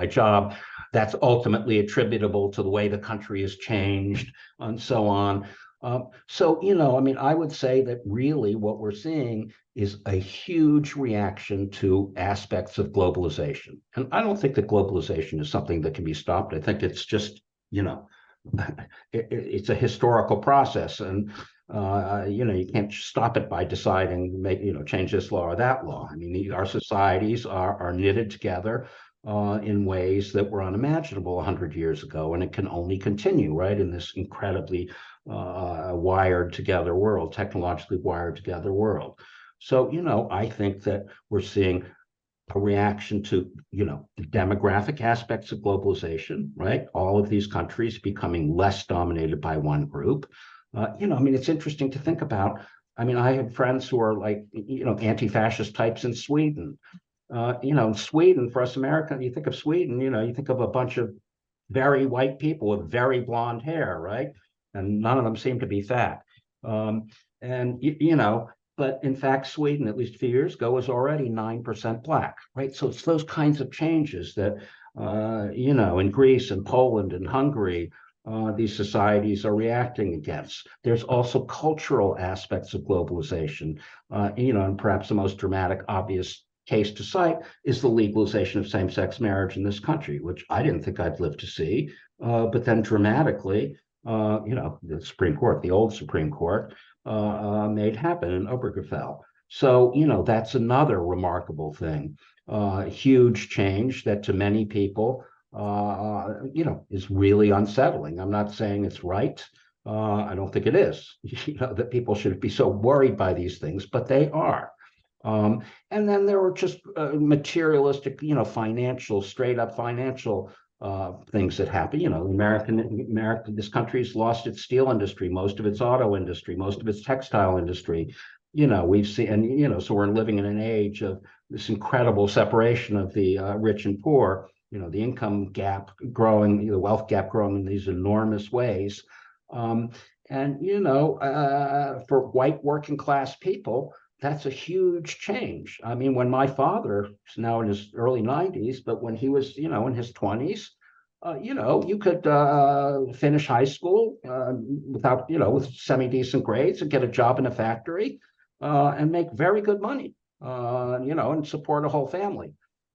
job, that's ultimately attributable to the way the country has changed and so on. I would say that really what we're seeing is a huge reaction to aspects of globalization. And I don't think that globalization is something that can be stopped. I think it's just, it's a historical process. And, you can't stop it by deciding, change this law or that law. I mean, our societies are knitted together in ways that were unimaginable 100 years ago, and it can only continue, right, in this incredibly wired together world, technologically wired together world. So, I think that we're seeing a reaction to, the demographic aspects of globalization, right? All of these countries becoming less dominated by one group. It's interesting to think about. I have friends who are like, anti-fascist types in Sweden. Sweden, for us Americans, you think of Sweden, you think of a bunch of very white people with very blonde hair, right? And none of them seem to be fat. But in fact, Sweden, at least a few years ago, was already 9% black, right? So it's those kinds of changes that, in Greece and Poland and Hungary, these societies are reacting against. There's also cultural aspects of globalization, and perhaps the most dramatic, obvious case to cite is the legalization of same-sex marriage in this country, which I didn't think I'd live to see. But then dramatically, the Supreme Court, the old Supreme Court, made happen in Obergefell. So, that's another remarkable thing. Huge change that to many people, is really unsettling. I'm not saying it's right. I don't think it is, that people should be so worried by these things, but they are. And then there were just materialistic, financial, straight up financial things that happen. America, this country's lost its steel industry, most of its auto industry, most of its textile industry. We've seen, and so we're living in an age of this incredible separation of the rich and poor. The income gap growing, the wealth gap growing in these enormous ways. For white working class people, that's a huge change. When my father is now in his early 90s, but when he was, in his 20s, you could finish high school without, with semi-decent grades and get a job in a factory and make very good money, and support a whole family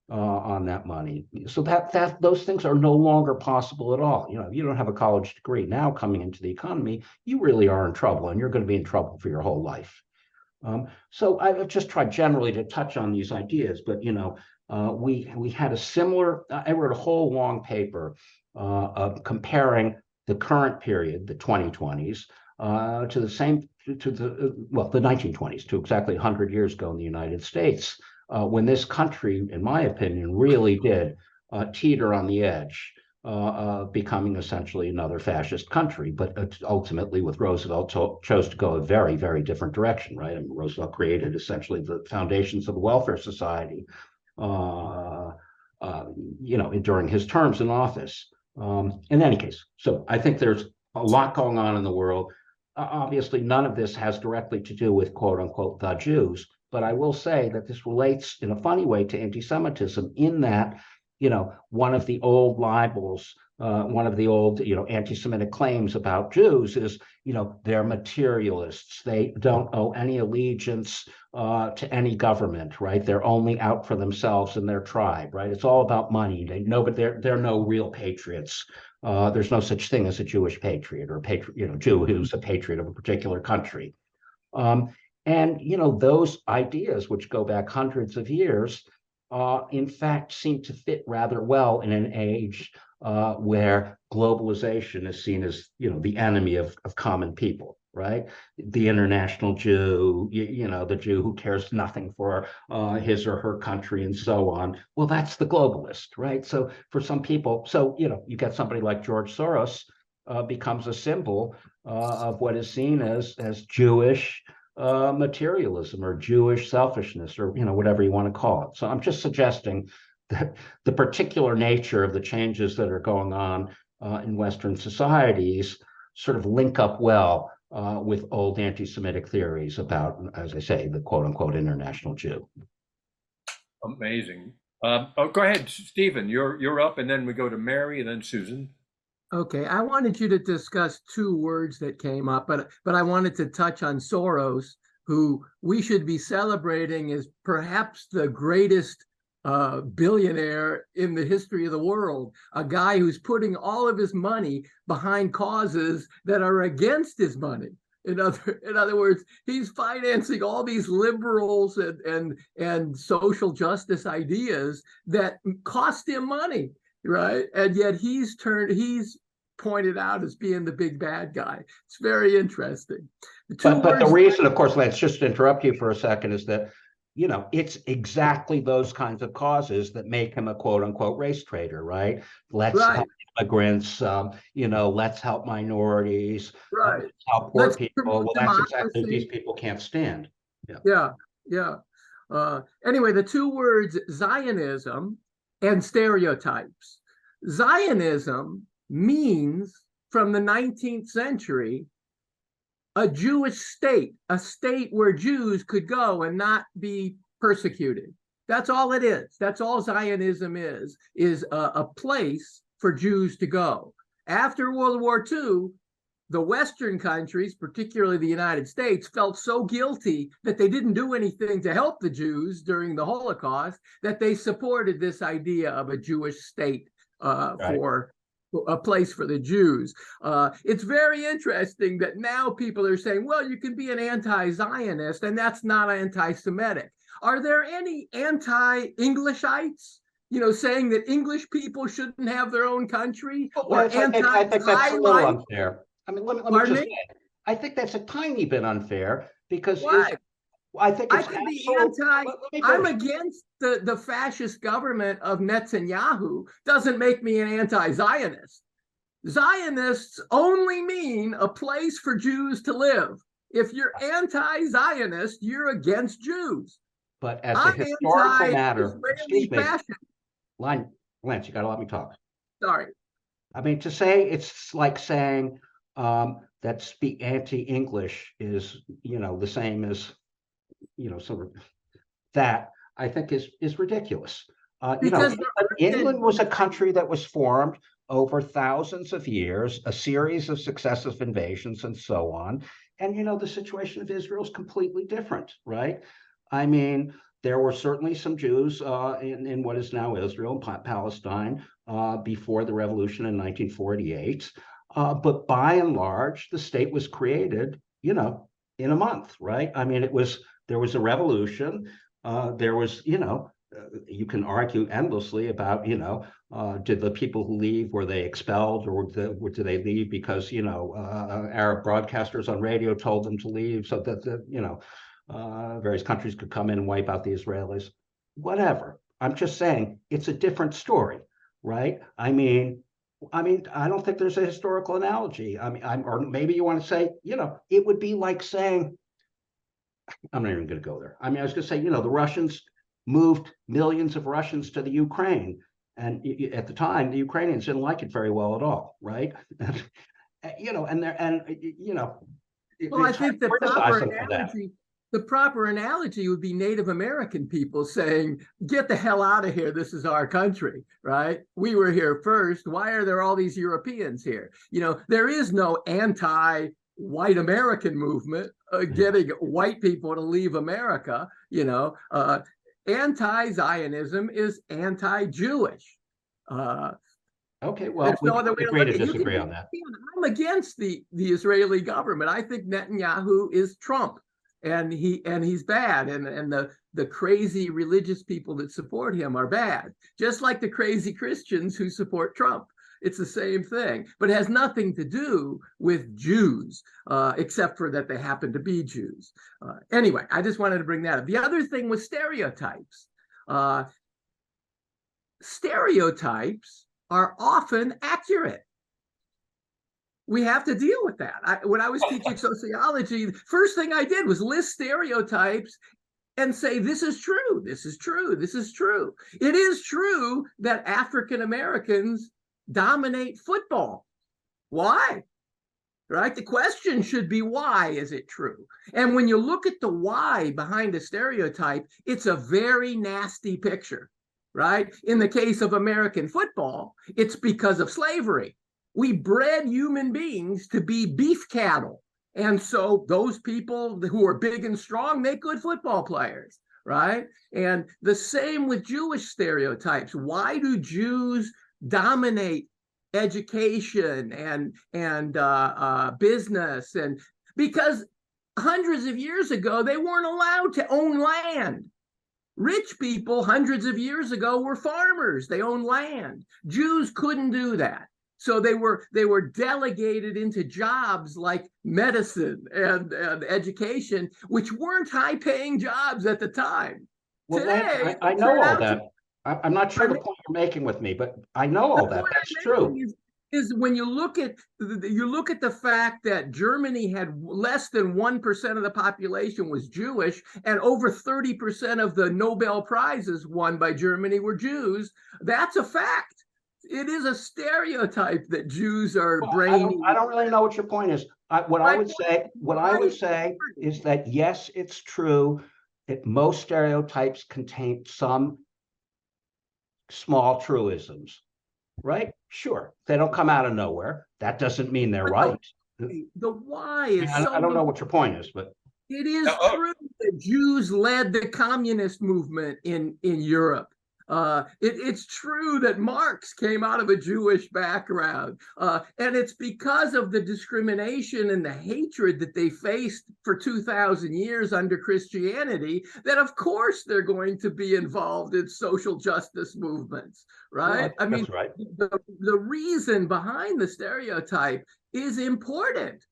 on that money. So that those things are no longer possible at all. You don't have a college degree now coming into the economy, you really are in trouble, and you're going to be in trouble for your whole life. So I've just tried generally to touch on these ideas, but we had a similar. I wrote a whole long paper of comparing the current period, the 2020s, to the 1920s, to exactly 100 years ago in the United States, when this country, in my opinion, really did teeter on the edge. Becoming essentially another fascist country, but ultimately with Roosevelt chose to go a very, very different direction, right? Roosevelt created essentially the foundations of the welfare society, during his terms in office. In any case, so I think there's a lot going on in the world. Obviously, none of this has directly to do with quote unquote the Jews, but I will say that this relates in a funny way to anti-Semitism in that one of the old libels, one of the old, anti-Semitic claims about Jews is, they're materialists. They don't owe any allegiance to any government, right? They're only out for themselves and their tribe, right? It's all about money. They know, but they're no real patriots. There's no such thing as a Jewish patriot or a patriot, Jew who's a patriot of a particular country. And those ideas, which go back hundreds of years, in fact, seem to fit rather well in an age where globalization is seen as, the enemy of common people, right? The international Jew, the Jew who cares nothing for his or her country and so on. Well, that's the globalist, right? So for some people, you get somebody like George Soros becomes a symbol of what is seen as Jewish materialism or Jewish selfishness, or whatever you want to call it. So I'm just suggesting that the particular nature of the changes that are going on in Western societies sort of link up well with old anti-Semitic theories about, as I say, the quote unquote international Jew.
Amazing. Go ahead, Stephen. You're up, and then we go to Mary, and then Susan.
Okay, I wanted you to discuss two words that came up, but I wanted to touch on Soros, who we should be celebrating as perhaps the greatest billionaire in the history of the world, a guy who's putting all of his money behind causes that are against his money. In other words, he's financing all these liberals and social justice ideas that cost him money, right? And yet he's pointed out as being the big bad guy. It's very interesting.
But the reason, of course, let's just interrupt you for a second, is that, it's exactly those kinds of causes that make him a quote unquote race traitor, right? Let's help immigrants, let's help minorities,
right.
help poor people. Well, that's exactly what these people can't stand.
Yeah. Anyway, the two words Zionism and stereotypes. Zionism means, from the 19th century, a Jewish state, a state where Jews could go and not be persecuted. That's all it is. That's all Zionism is a place for Jews to go. After World War II, the Western countries, particularly the United States, felt so guilty that they didn't do anything to help the Jews during the Holocaust that they supported this idea of a Jewish state for a place for the Jews. It's very interesting that now people are saying, well, you can be an anti-Zionist, and that's not anti-Semitic. Are there any anti-Englishites, saying that English people shouldn't have their own country?
Well, I think that's a little unfair. I mean, let me just say, I think that's a tiny bit unfair, because I think it's
I'm against the fascist government of Netanyahu. Doesn't make me an anti-Zionist. Zionists only mean a place for Jews to live. If you're anti-Zionist, you're against Jews.
But as a historical matter, excuse me, Lance, you got to let me talk.
Sorry.
I mean, to say it's like saying that speak anti-English is, the same as, sort of that, I think is ridiculous. England was a country that was formed over thousands of years, a series of successive invasions and so on. And, the situation of Israel is completely different, right? I mean, there were certainly some Jews in what is now Israel and Palestine before the revolution in 1948. But by and large, the state was created, in a month, right? I mean, there was a revolution. There was, you can argue endlessly about, did the people who leave, were they expelled, or did they leave because, Arab broadcasters on radio told them to leave so that, various countries could come in and wipe out the Israelis? Whatever. I'm just saying it's a different story, right? I mean, I don't think there's a historical analogy. Or maybe you want to say, it would be like saying, I'm not even going to go there. I mean, I was going to say, the Russians moved millions of Russians to the Ukraine. And at the time, the Ukrainians didn't like it very well at all, right?
Well, I think the proper analogy, The proper analogy would be Native American people saying, get the hell out of here. This is our country, right? We were here first. Why are there all these Europeans here? You know, there is no anti-white American movement getting white people to leave America. You know, anti-Zionism is anti-Jewish.
Okay, well,
There's
we
no
can
other way to
agree
look
to
at it. You
disagree
can-
on that.
I'm against the Israeli government. I think Netanyahu is Trump, and he's bad, and the crazy religious people that support him are bad, just like the crazy Christians who support Trump. It's the same thing, but it has nothing to do with Jews, except for that they happen to be Jews. Anyway, I just wanted to bring that up. The other thing was stereotypes. Stereotypes are often accurate. We have to deal with that. When I was teaching sociology, the first thing I did was list stereotypes and say, this is true, this is true, this is true. It is true that African Americans dominate football. Why? Right? The question should be, why is it true? And when you look at the why behind a stereotype, it's a very nasty picture. Right? In the case of American football, it's because of slavery. We bred human beings to be beef cattle. And so those people who are big and strong make good football players, right? And the same with Jewish stereotypes. Why do Jews dominate education and business? And because hundreds of years ago, they weren't allowed to own land. Rich people hundreds of years ago were farmers. They owned land. Jews couldn't do that. So they were delegated into jobs like medicine and education, which weren't high-paying jobs at the time.
Well,
Today,
Lance, I know all that. I'm not sure the point you're making with me, but I know all that. That's true.
Is when you look at the fact that Germany had less than 1% of the population was Jewish, and over 30% of the Nobel Prizes won by Germany were Jews. That's a fact. It is a stereotype that Jews are brainy.
I don't really know what your point is. What I would say is that yes, it's true that most stereotypes contain some small truisms. Right? Sure. They don't come out of nowhere. That doesn't mean they're right.
The why is
I don't know what your point is, but
it is true that Jews led the communist movement in Europe. It's true that Marx came out of a Jewish background, and it's because of the discrimination and the hatred that they faced for 2,000 years under Christianity that, of course, they're going to be involved in social justice movements, right?
Well, that's right.
The reason behind the stereotype is important.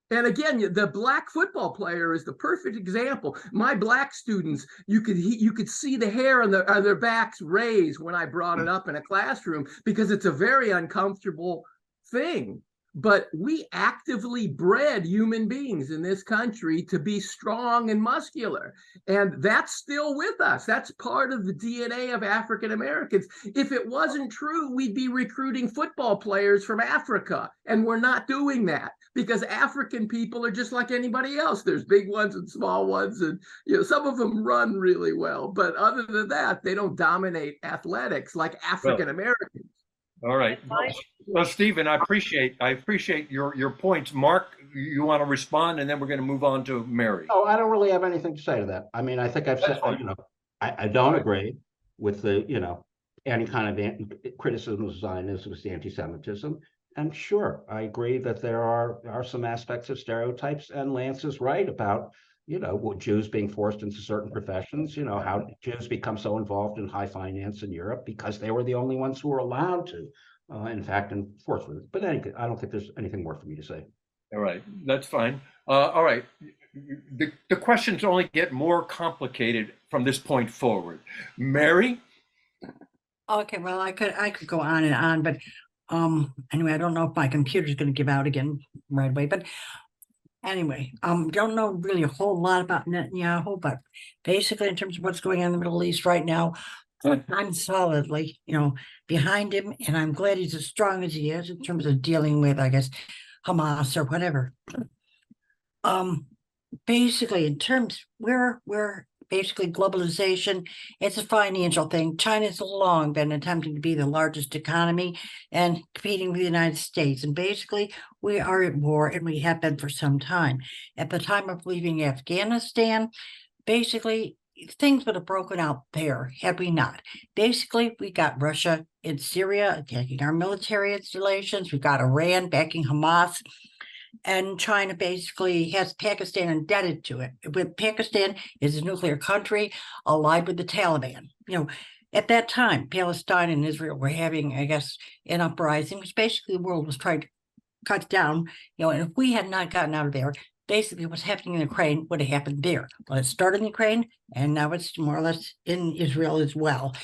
And again, the black football player is the perfect example. My black students, you could see the hair on their backs raise when I brought it up in a classroom because it's a very uncomfortable thing. But we actively bred human beings in this country to be strong and muscular. And that's still with us. That's part of the DNA of African Americans. If it wasn't true, we'd be recruiting football players from Africa. And we're not doing that because African people are just like anybody else. There's big ones and small ones. And some of them run really well. But other than that, they don't dominate athletics like African Americans.
All right. Well, Stephen, I appreciate your points. Mark, you want to respond, and then we're going to move on to Mary.
No, I don't really have anything to say to that. I mean, I think I've said, I don't agree with the, any kind of criticism of Zionism as the anti-Semitism. And sure, I agree that there are some aspects of stereotypes, and Lance is right about Jews being forced into certain professions, how Jews become so involved in high finance in Europe because they were the only ones who were allowed to, in fact, enforce it. But anyway, I don't think there's anything more for me to say.
All right, that's fine. All right, the questions only get more complicated from this point forward. Mary?
Okay, well, I could go on and on, but anyway, I don't know if my computer's going to give out again right away, but anyway, don't know really a whole lot about Netanyahu, but basically in terms of what's going on in the Middle East right now, I'm solidly, behind him, and I'm glad he's as strong as he is in terms of dealing with, I guess, Hamas or whatever. basically in terms we're basically globalization, it's a financial thing. China's long been attempting to be the largest economy and competing with the United States. And basically we are at war, and we have been for some time. At the time of leaving Afghanistan, basically things would have broken out there had we not. Basically, we got Russia in Syria attacking our military installations. We got Iran backing Hamas. And China basically has Pakistan indebted to it. With Pakistan is a nuclear country allied with the Taliban. At that time, Palestine and Israel were having, I guess, an uprising, which basically the world was trying to cut down. And if we had not gotten out of there, basically what's happening in Ukraine would have happened there. Well, it started in Ukraine, and now it's more or less in Israel as well.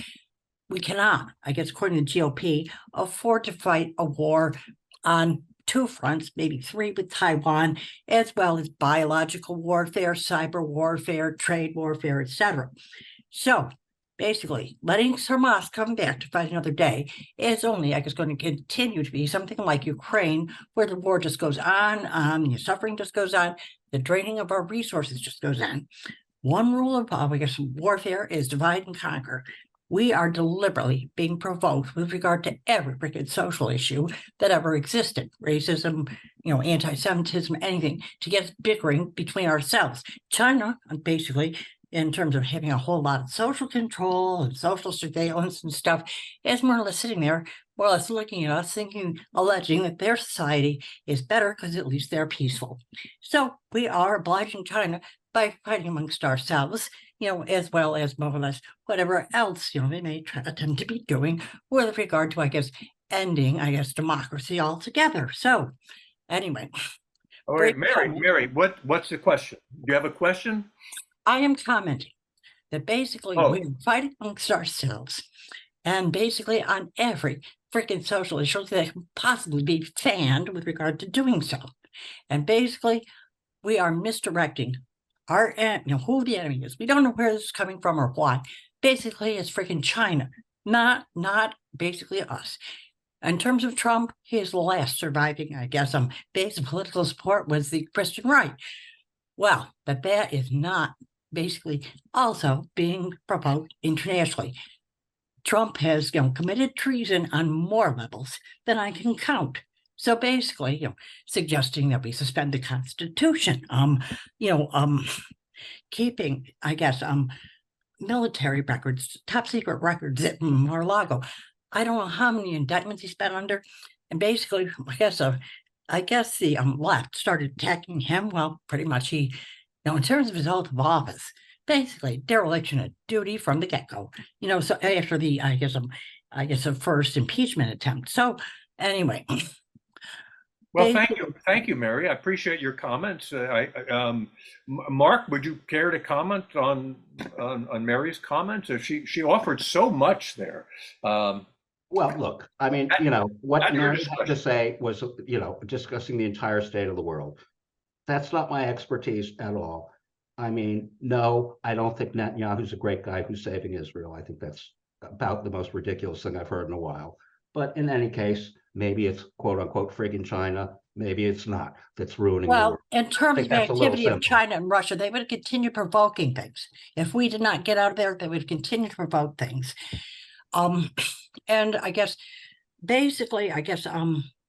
We cannot, I guess, according to the GOP, afford to fight a war on two fronts, maybe three with Taiwan, as well as biological warfare, cyber warfare, trade warfare, etc. So basically, letting Hamas come back to fight another day is only, I guess, going to continue to be something like Ukraine, where the war just goes on, the suffering just goes on, the draining of our resources just goes on. One rule of, I guess, warfare is divide and conquer. We are deliberately being provoked with regard to every freaking social issue that ever existed. Racism, anti-Semitism, anything, to get bickering between ourselves. China, basically, in terms of having a whole lot of social control and social surveillance and stuff, is more or less sitting there, more or less looking at us, alleging that their society is better because at least they're peaceful. So we are obliging China by fighting amongst ourselves, as well as more or less whatever else, they may attempt to be doing with regard to, I guess, ending, democracy altogether. So anyway.
All right, Mary, what's the question? Do you have a question?
I am commenting that basically we're fighting amongst ourselves, and basically on every freaking social issue that can possibly be fanned with regard to doing so. And basically we are misdirecting our, who the enemy is. We don't know where this is coming from or what. Basically, it's freaking China, not basically us. In terms of Trump, his last surviving, base of political support was the Christian right. Well, but that is not basically also being provoked internationally. Trump has, committed treason on more levels than I can count. So basically, suggesting that we suspend the Constitution, keeping, military records, top secret records at Mar-a-Lago. I don't know how many indictments he's been under. And basically, I guess the left started attacking him. Well, pretty much he, in terms of his oath of office, basically dereliction of duty from the get-go. So after the, the first impeachment attempt. So anyway.
Well, thank you, Mary. I appreciate your comments. Mark, would you care to comment on Mary's comments? She offered so much there.
Well, look, what Mary had to say was, discussing the entire state of the world. That's not my expertise at all. No, I don't think Netanyahu's a great guy who's saving Israel. I think that's about the most ridiculous thing I've heard in a while. But in any case, maybe it's quote unquote friggin' China. Maybe it's not. That's ruining the world.
Well, in terms of the activity of China and Russia, they would continue provoking things. If we did not get out of there, they would continue to provoke things. And I guess basically,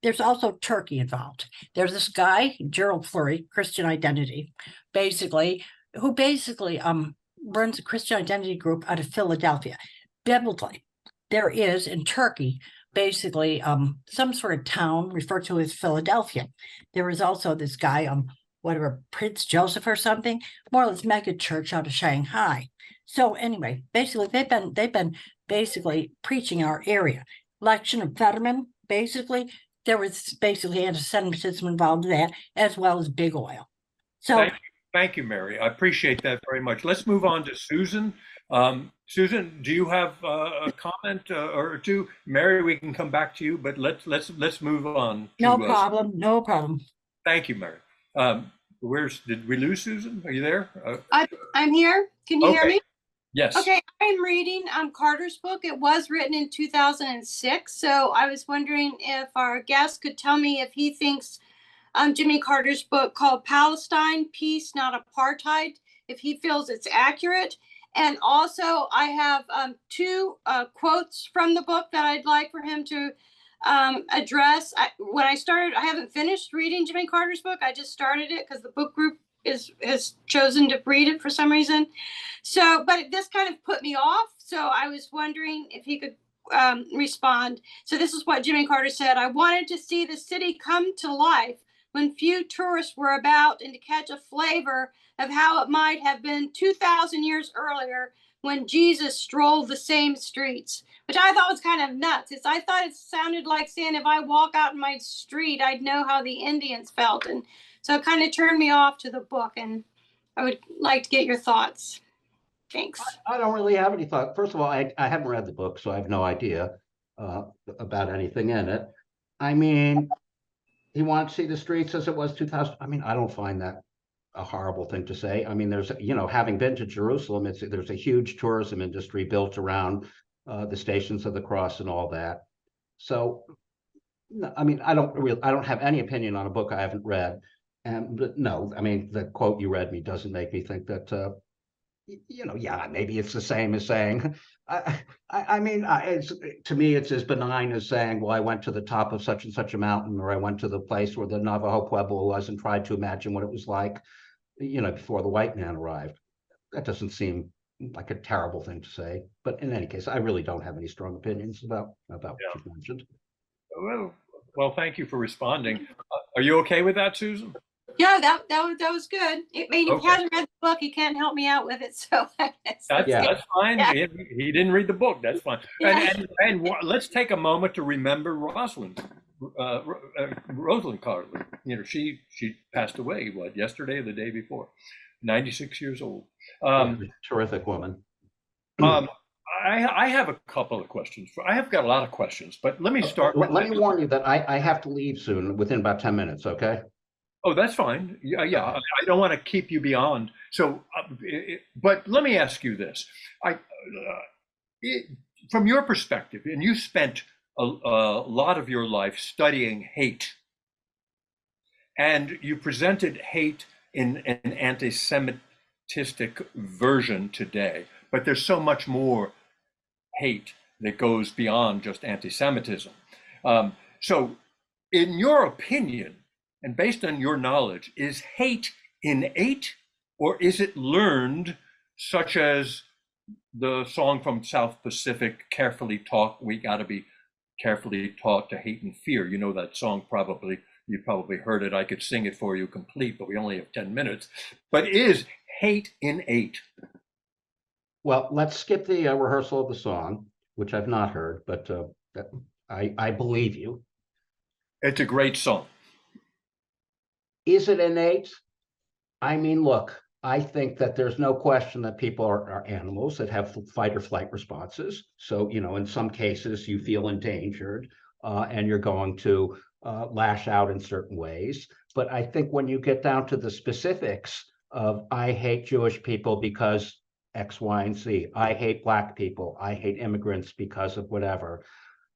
there's also Turkey involved. There's this guy, Gerald Fleury, Christian Identity, who runs a Christian Identity group out of Philadelphia. Biblically, there is in Turkey basically some sort of town referred to as Philadelphia. There was also this guy, Prince Joseph or something, more or less mega church out of Shanghai. So anyway, basically they've been basically preaching our area. Election of Fetterman, basically, there was basically anti-Semitism involved in that, as well as big oil. So
thank you, Mary. I appreciate that very much. Let's move on to Susan. Susan, do you have a comment or two? Mary, we can come back to you, but let's move on.
No problem.
Thank you, Mary. Did we lose Susan? Are you there?
I'm here. Can you hear me?
Yes.
Okay, I'm reading Carter's book. It was written in 2006, so I was wondering if our guest could tell me if he thinks Jimmy Carter's book called Palestine, Peace, Not Apartheid, if he feels it's accurate. And also, I have two quotes from the book that I'd like for him to address. When I started, I haven't finished reading Jimmy Carter's book. I just started it because the book group has chosen to read it for some reason. So, but this kind of put me off. So I was wondering if he could respond. So this is what Jimmy Carter said. I wanted to see the city come to life when few tourists were about and to catch a flavor of how it might have been 2,000 years earlier when Jesus strolled the same streets, which I thought was kind of nuts. I thought it sounded like saying if I walk out in my street, I'd know how the Indians felt. And so it kind of turned me off to the book, and I would like to get your thoughts. Thanks.
I don't really have any thought. First of all, I haven't read the book, so I have no idea about anything in it. I mean, he wants to see the streets as it was 2000. I mean, I don't find that a horrible thing to say. I mean, there's, having been to Jerusalem, there's a huge tourism industry built around the Stations of the Cross and all that. So, I mean, I don't have any opinion on a book I haven't read. But no, I mean, the quote you read me doesn't make me think that, yeah, maybe it's the same as saying, I mean, to me, it's as benign as saying, well, I went to the top of such and such a mountain, or I went to the place where the Navajo Pueblo was and tried to imagine what it was like, before the white man arrived. That doesn't seem like a terrible thing to say. But in any case, I really don't have any strong opinions about what you've mentioned.
Well, thank you for responding. Are you okay with that, Susan?
Yeah, that was good. If he hasn't read the book, he can't help me out with it. So
that's fine. Yeah. He didn't read the book. That's fine. Yeah. And let's take a moment to remember Rosalind Carter. She passed away yesterday or the day before, 96 years old.
Terrific woman.
I have a couple of questions. I have got a lot of questions, but let me start.
Let me warn you that I have to leave soon, within about 10 minutes. Okay.
Oh, that's fine. Yeah. I don't want to keep you beyond. So, but let me ask you this: from your perspective, and you spent a lot of your life studying hate, and you presented hate in an anti-Semitic version today. But there's so much more hate that goes beyond just anti-Semitism. So, in your opinion, and based on your knowledge, is hate innate or is it learned, such as the song from South Pacific, Carefully Taught, we gotta be carefully taught to hate and fear. You know that song probably, you probably heard it. I could sing it for you complete, but we only have 10 minutes. But is hate innate?
Well, let's skip the rehearsal of the song, which I've not heard, but I believe you.
It's a great song.
Is it innate? I mean, look, I think that there's no question that people are animals that have fight or flight responses. So, in some cases you feel endangered and you're going to lash out in certain ways. But I think when you get down to the specifics of I hate Jewish people because X, Y, and Z, I hate Black people, I hate immigrants because of whatever,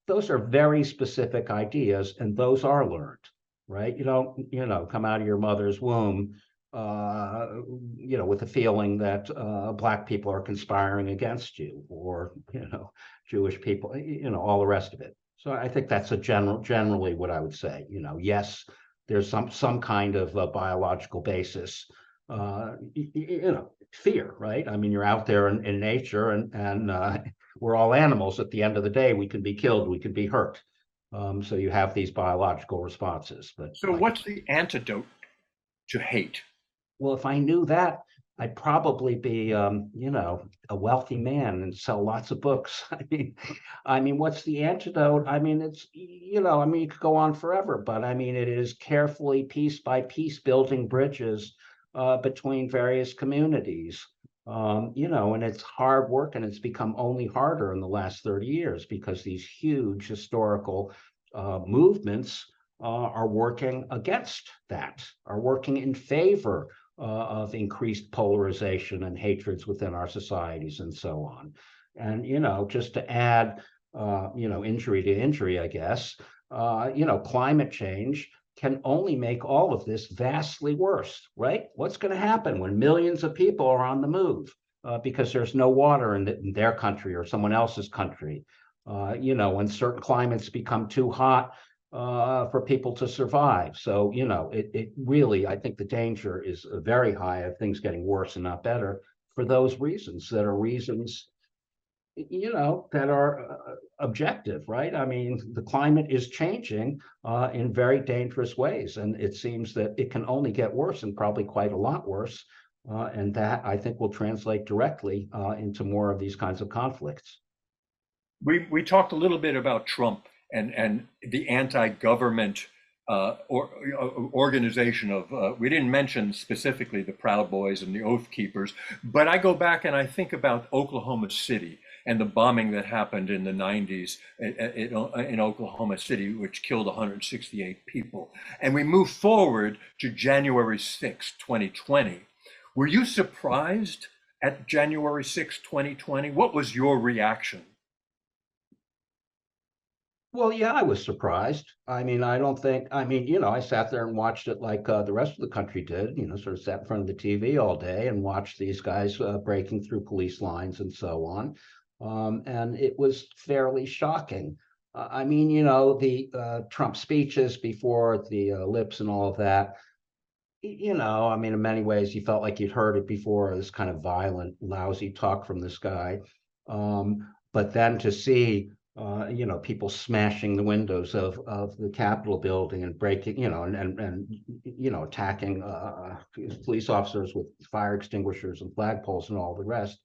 those are very specific ideas, and those are learned. Right? You don't, come out of your mother's womb, with the feeling that Black people are conspiring against you, or, Jewish people, all the rest of it. So I think that's generally what I would say. Yes, there's some kind of biological basis, fear, right? I mean, you're out there in nature, and we're all animals. At the end of the day, we can be killed, we can be hurt. So you have these biological responses. But
so what's the antidote to hate?
Well, if I knew that, I'd probably be, a wealthy man and sell lots of books. I mean, what's the antidote? I mean, it's, you could go on forever, but I mean, it is carefully, piece by piece, building bridges between various communities. And it's hard work, and it's become only harder in the last 30 years because these huge historical movements are working against that, are working in favor of increased polarization and hatreds within our societies and so on. And, just to add, injury to injury, I guess, climate change can only make all of this vastly worse, right? What's going to happen when millions of people are on the move because there's no water in their country or someone else's country? When certain climates become too hot for people to survive. So, it really, I think the danger is very high of things getting worse and not better for those reasons that are reasons that are objective, right? I mean, the climate is changing in very dangerous ways, and it seems that it can only get worse and probably quite a lot worse. And that, I think, will translate directly into more of these kinds of conflicts.
We talked a little bit about Trump and the anti-government organization of, we didn't mention specifically the Proud Boys and the Oath Keepers, but I go back and I think about Oklahoma City and the bombing that happened in the 90s in Oklahoma City, which killed 168 people. And we move forward to January 6, 2020. Were you surprised at January 6, 2020? What was your reaction?
Well, yeah, I was surprised. I mean, I sat there and watched it like the rest of the country did, sort of sat in front of the TV all day and watched these guys breaking through police lines and so on. And it was fairly shocking. The Trump speeches before the lips and all of that, in many ways, you felt like you'd heard it before, this kind of violent, lousy talk from this guy. But then to see people smashing the windows of the Capitol building and breaking, and attacking police officers with fire extinguishers and flagpoles and all the rest.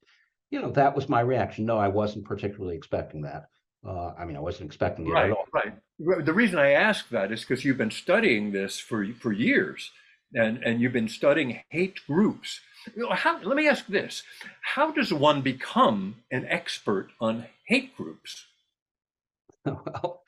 That was my reaction. No, I wasn't particularly expecting that. I wasn't expecting it at all.
Right. The reason I ask that is because you've been studying this for years, and you've been studying hate groups. Let me ask this: how does one become an expert on hate groups?
Well,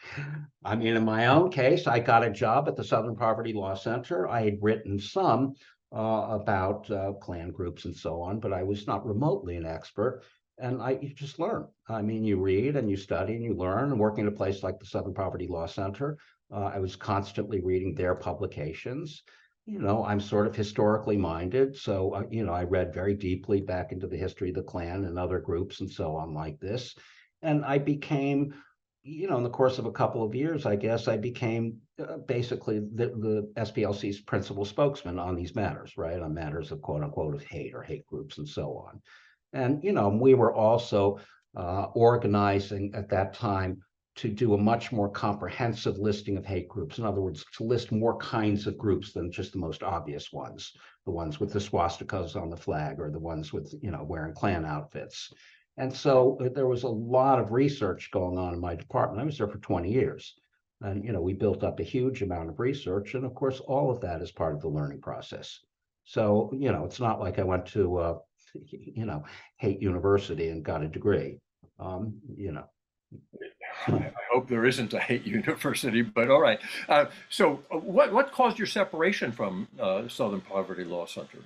in my own case, I got a job at the Southern Poverty Law Center. I had written some about Klan groups and so on, but I was not remotely an expert. And you just learn. You read and you study and you learn. And working at a place like the Southern Poverty Law Center, I was constantly reading their publications. I'm sort of historically minded. So, I read very deeply back into the history of the Klan and other groups and so on like this. And I became in the course of a couple of years, I guess, I became basically the SPLC's principal spokesman on these matters, right? On matters of quote unquote of hate or hate groups and so on. And, we were also organizing at that time to do a much more comprehensive listing of hate groups. In other words, to list more kinds of groups than just the most obvious ones, the ones with the swastikas on the flag or the ones with, wearing Klan outfits. And so there was a lot of research going on in my department. I was there for 20 years. And, we built up a huge amount of research. And of course, all of that is part of the learning process. So, it's not like I went to, Hate University and got a degree.
I hope there isn't a hate university, but all right. So what caused your separation from Southern Poverty Law Center?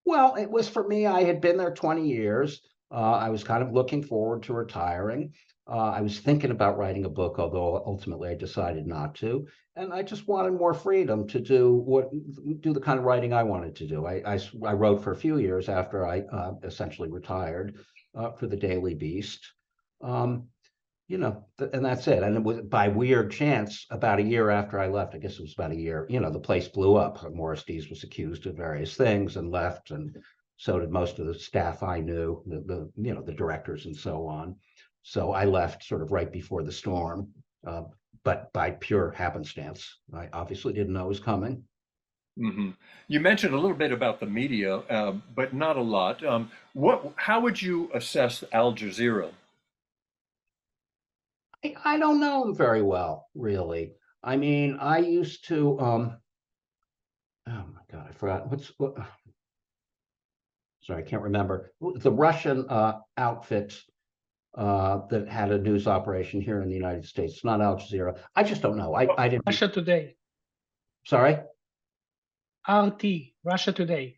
Well, it was for me, I had been there 20 years. I was kind of looking forward to retiring. I was thinking about writing a book, although ultimately I decided not to. And I just wanted more freedom to do the kind of writing I wanted to do. I wrote for a few years after I essentially retired for the Daily Beast. And that's it. And it was by weird chance, about a year after I left, I guess it was about a year, the place blew up. Morris Dees was accused of various things and left, and so did most of the staff I knew, the directors and so on. So I left sort of right before the storm, but by pure happenstance. I obviously didn't know it was coming.
Mm-hmm. You mentioned a little bit about the media, but not a lot. How would you assess Al Jazeera?
I don't know him very well, really. I used to, oh my God, I forgot. Sorry, I can't remember. The Russian outfit that had a news operation here in the United States. It's not Al Jazeera. I just don't know. I didn't.
Russia Today.
Sorry?
RT, Russia Today.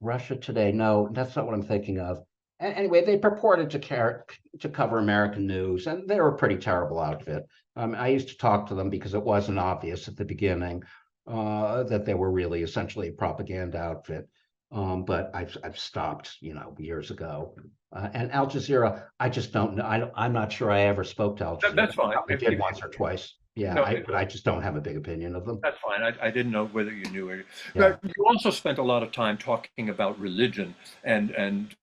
Russia Today. No, that's not what I'm thinking of. Anyway, they purported to cover American news, and they were a pretty terrible outfit. I used to talk to them because it wasn't obvious at the beginning that they were really essentially a propaganda outfit. But I've stopped, years ago. And Al Jazeera, I just don't know. I'm not sure I ever spoke to Al Jazeera.
That's fine.
I did once or twice. Yeah,
No,
but I just don't have a big opinion of them.
that's fine. I didn't know whether you knew it.
Yeah.
But you also spent a lot of time talking about religion and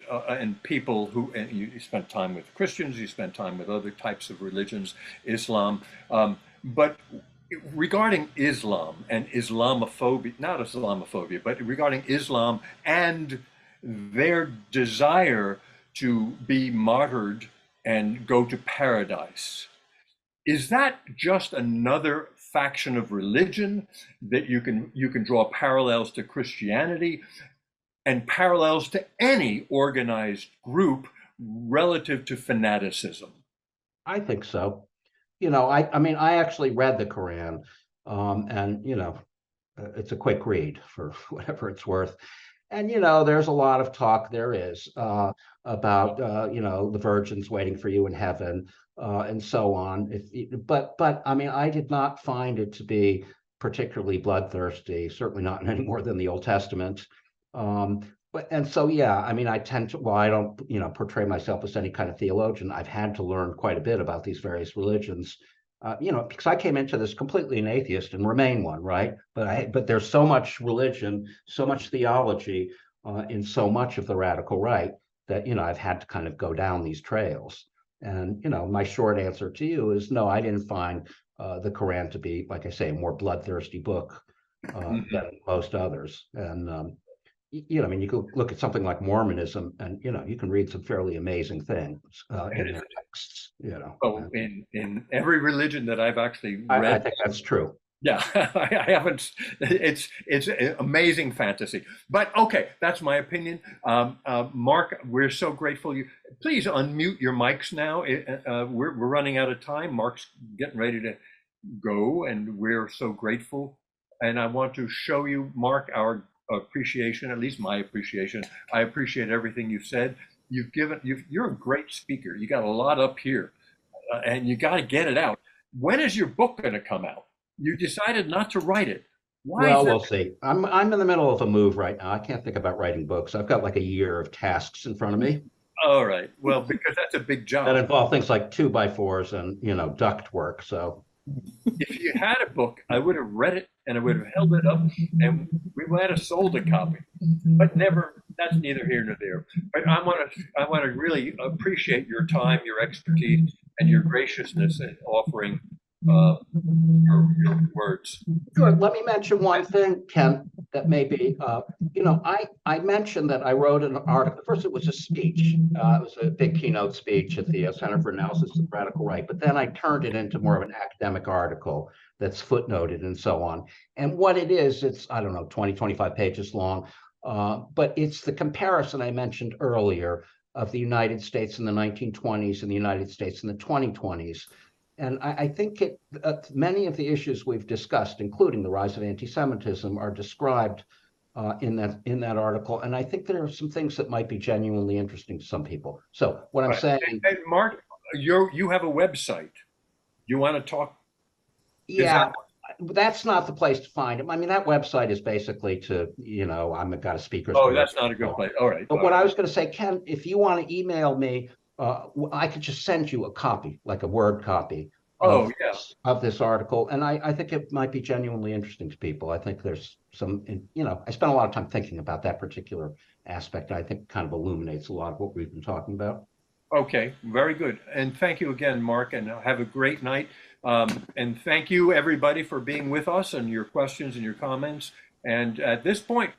people who, and you spent time with Christians, you spent time with other types of religions, Islam. But regarding Islam and Islamophobia, not Islamophobia, but regarding Islam and their desire to be martyred and go to paradise, is that just another faction of religion that you can draw parallels to Christianity and parallels to any organized group relative to fanaticism?
I think so. I mean, I actually read the Quran, and it's a quick read for whatever it's worth. And there's a lot of talk there is about the virgins waiting for you in heaven and so on. But I mean, I did not find it to be particularly bloodthirsty. Certainly not any more than the Old Testament. And so yeah, I mean, I tend to. Well, I don't portray myself as any kind of theologian. I've had to learn quite a bit about these various religions. Because I came into this completely an atheist and remain one, right? But there's so much religion, so much theology in so much of the radical right that I've had to kind of go down these trails. And my short answer to you is no, I didn't find the Quran to be, like I say, a more bloodthirsty book than most others. And I mean, you could look at something like Mormonism, and you can read some fairly amazing things in their texts.
Oh, in every religion that I've actually read,
I think that's true.
Yeah, I haven't. It's amazing fantasy. But okay, that's my opinion. Mark, we're so grateful. Please unmute your mics now. We're running out of time. Mark's getting ready to go, and we're so grateful. And I want to show you, Mark, our appreciation, at least my appreciation. I appreciate everything you've said. You're a great speaker. You got a lot up here, and you got to get it out. When is your book going to come out? You decided not to write it. Why?
Well, we'll see. I'm in the middle of a move right now. I can't think about writing books. I've got like a year of tasks in front of me.
All right. Well, because that's a big job.
That involve things like 2x4s and duct work. So
if you had a book, I would have read it and I would have held it up and we might have sold a copy. But never. That's neither here nor there. But I want to really appreciate your time, your expertise, and your graciousness in offering your words.
Sure. Let me mention one thing, Ken, that maybe, I mentioned that I wrote an article. First, it was a speech. It was a big keynote speech at the Center for Analysis of the Radical Right. But then I turned it into more of an academic article that's footnoted and so on. And what it is, it's, 20, 25 pages long. But it's the comparison I mentioned earlier of the United States in the 1920s and the United States in the 2020s. And I think many of the issues we've discussed, including the rise of anti-Semitism, are described in that article. And I think there are some things that might be genuinely interesting to some people. So what I'm saying,
and Mark, you have a website. You want to talk?
Yeah, that's not the place to find it. I mean, that website is basically I've got a speaker.
Oh, that's not a good place. All right.
But what I was going to say, Ken, if you want to email me, I could just send you a copy, like a Word copy of this article. And I think it might be genuinely interesting to people. I think there's some, I spent a lot of time thinking about that particular aspect. I think it kind of illuminates a lot of what we've been talking about.
Okay, very good. And thank you again, Mark, and have a great night. And thank you, everybody, for being with us and your questions and your comments. And at this point,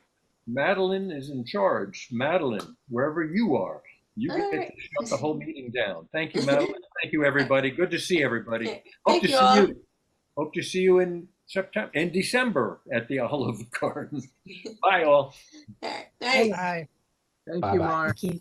Madeline is in charge. Madeline, wherever you are, you get to shut the whole meeting down. Thank you, Madeline. Thank you, everybody. Good to see everybody. Hope to see you in December at the Olive Garden. Bye, all.
Bye.
Bye.
Thank you, Mark.
Thank you.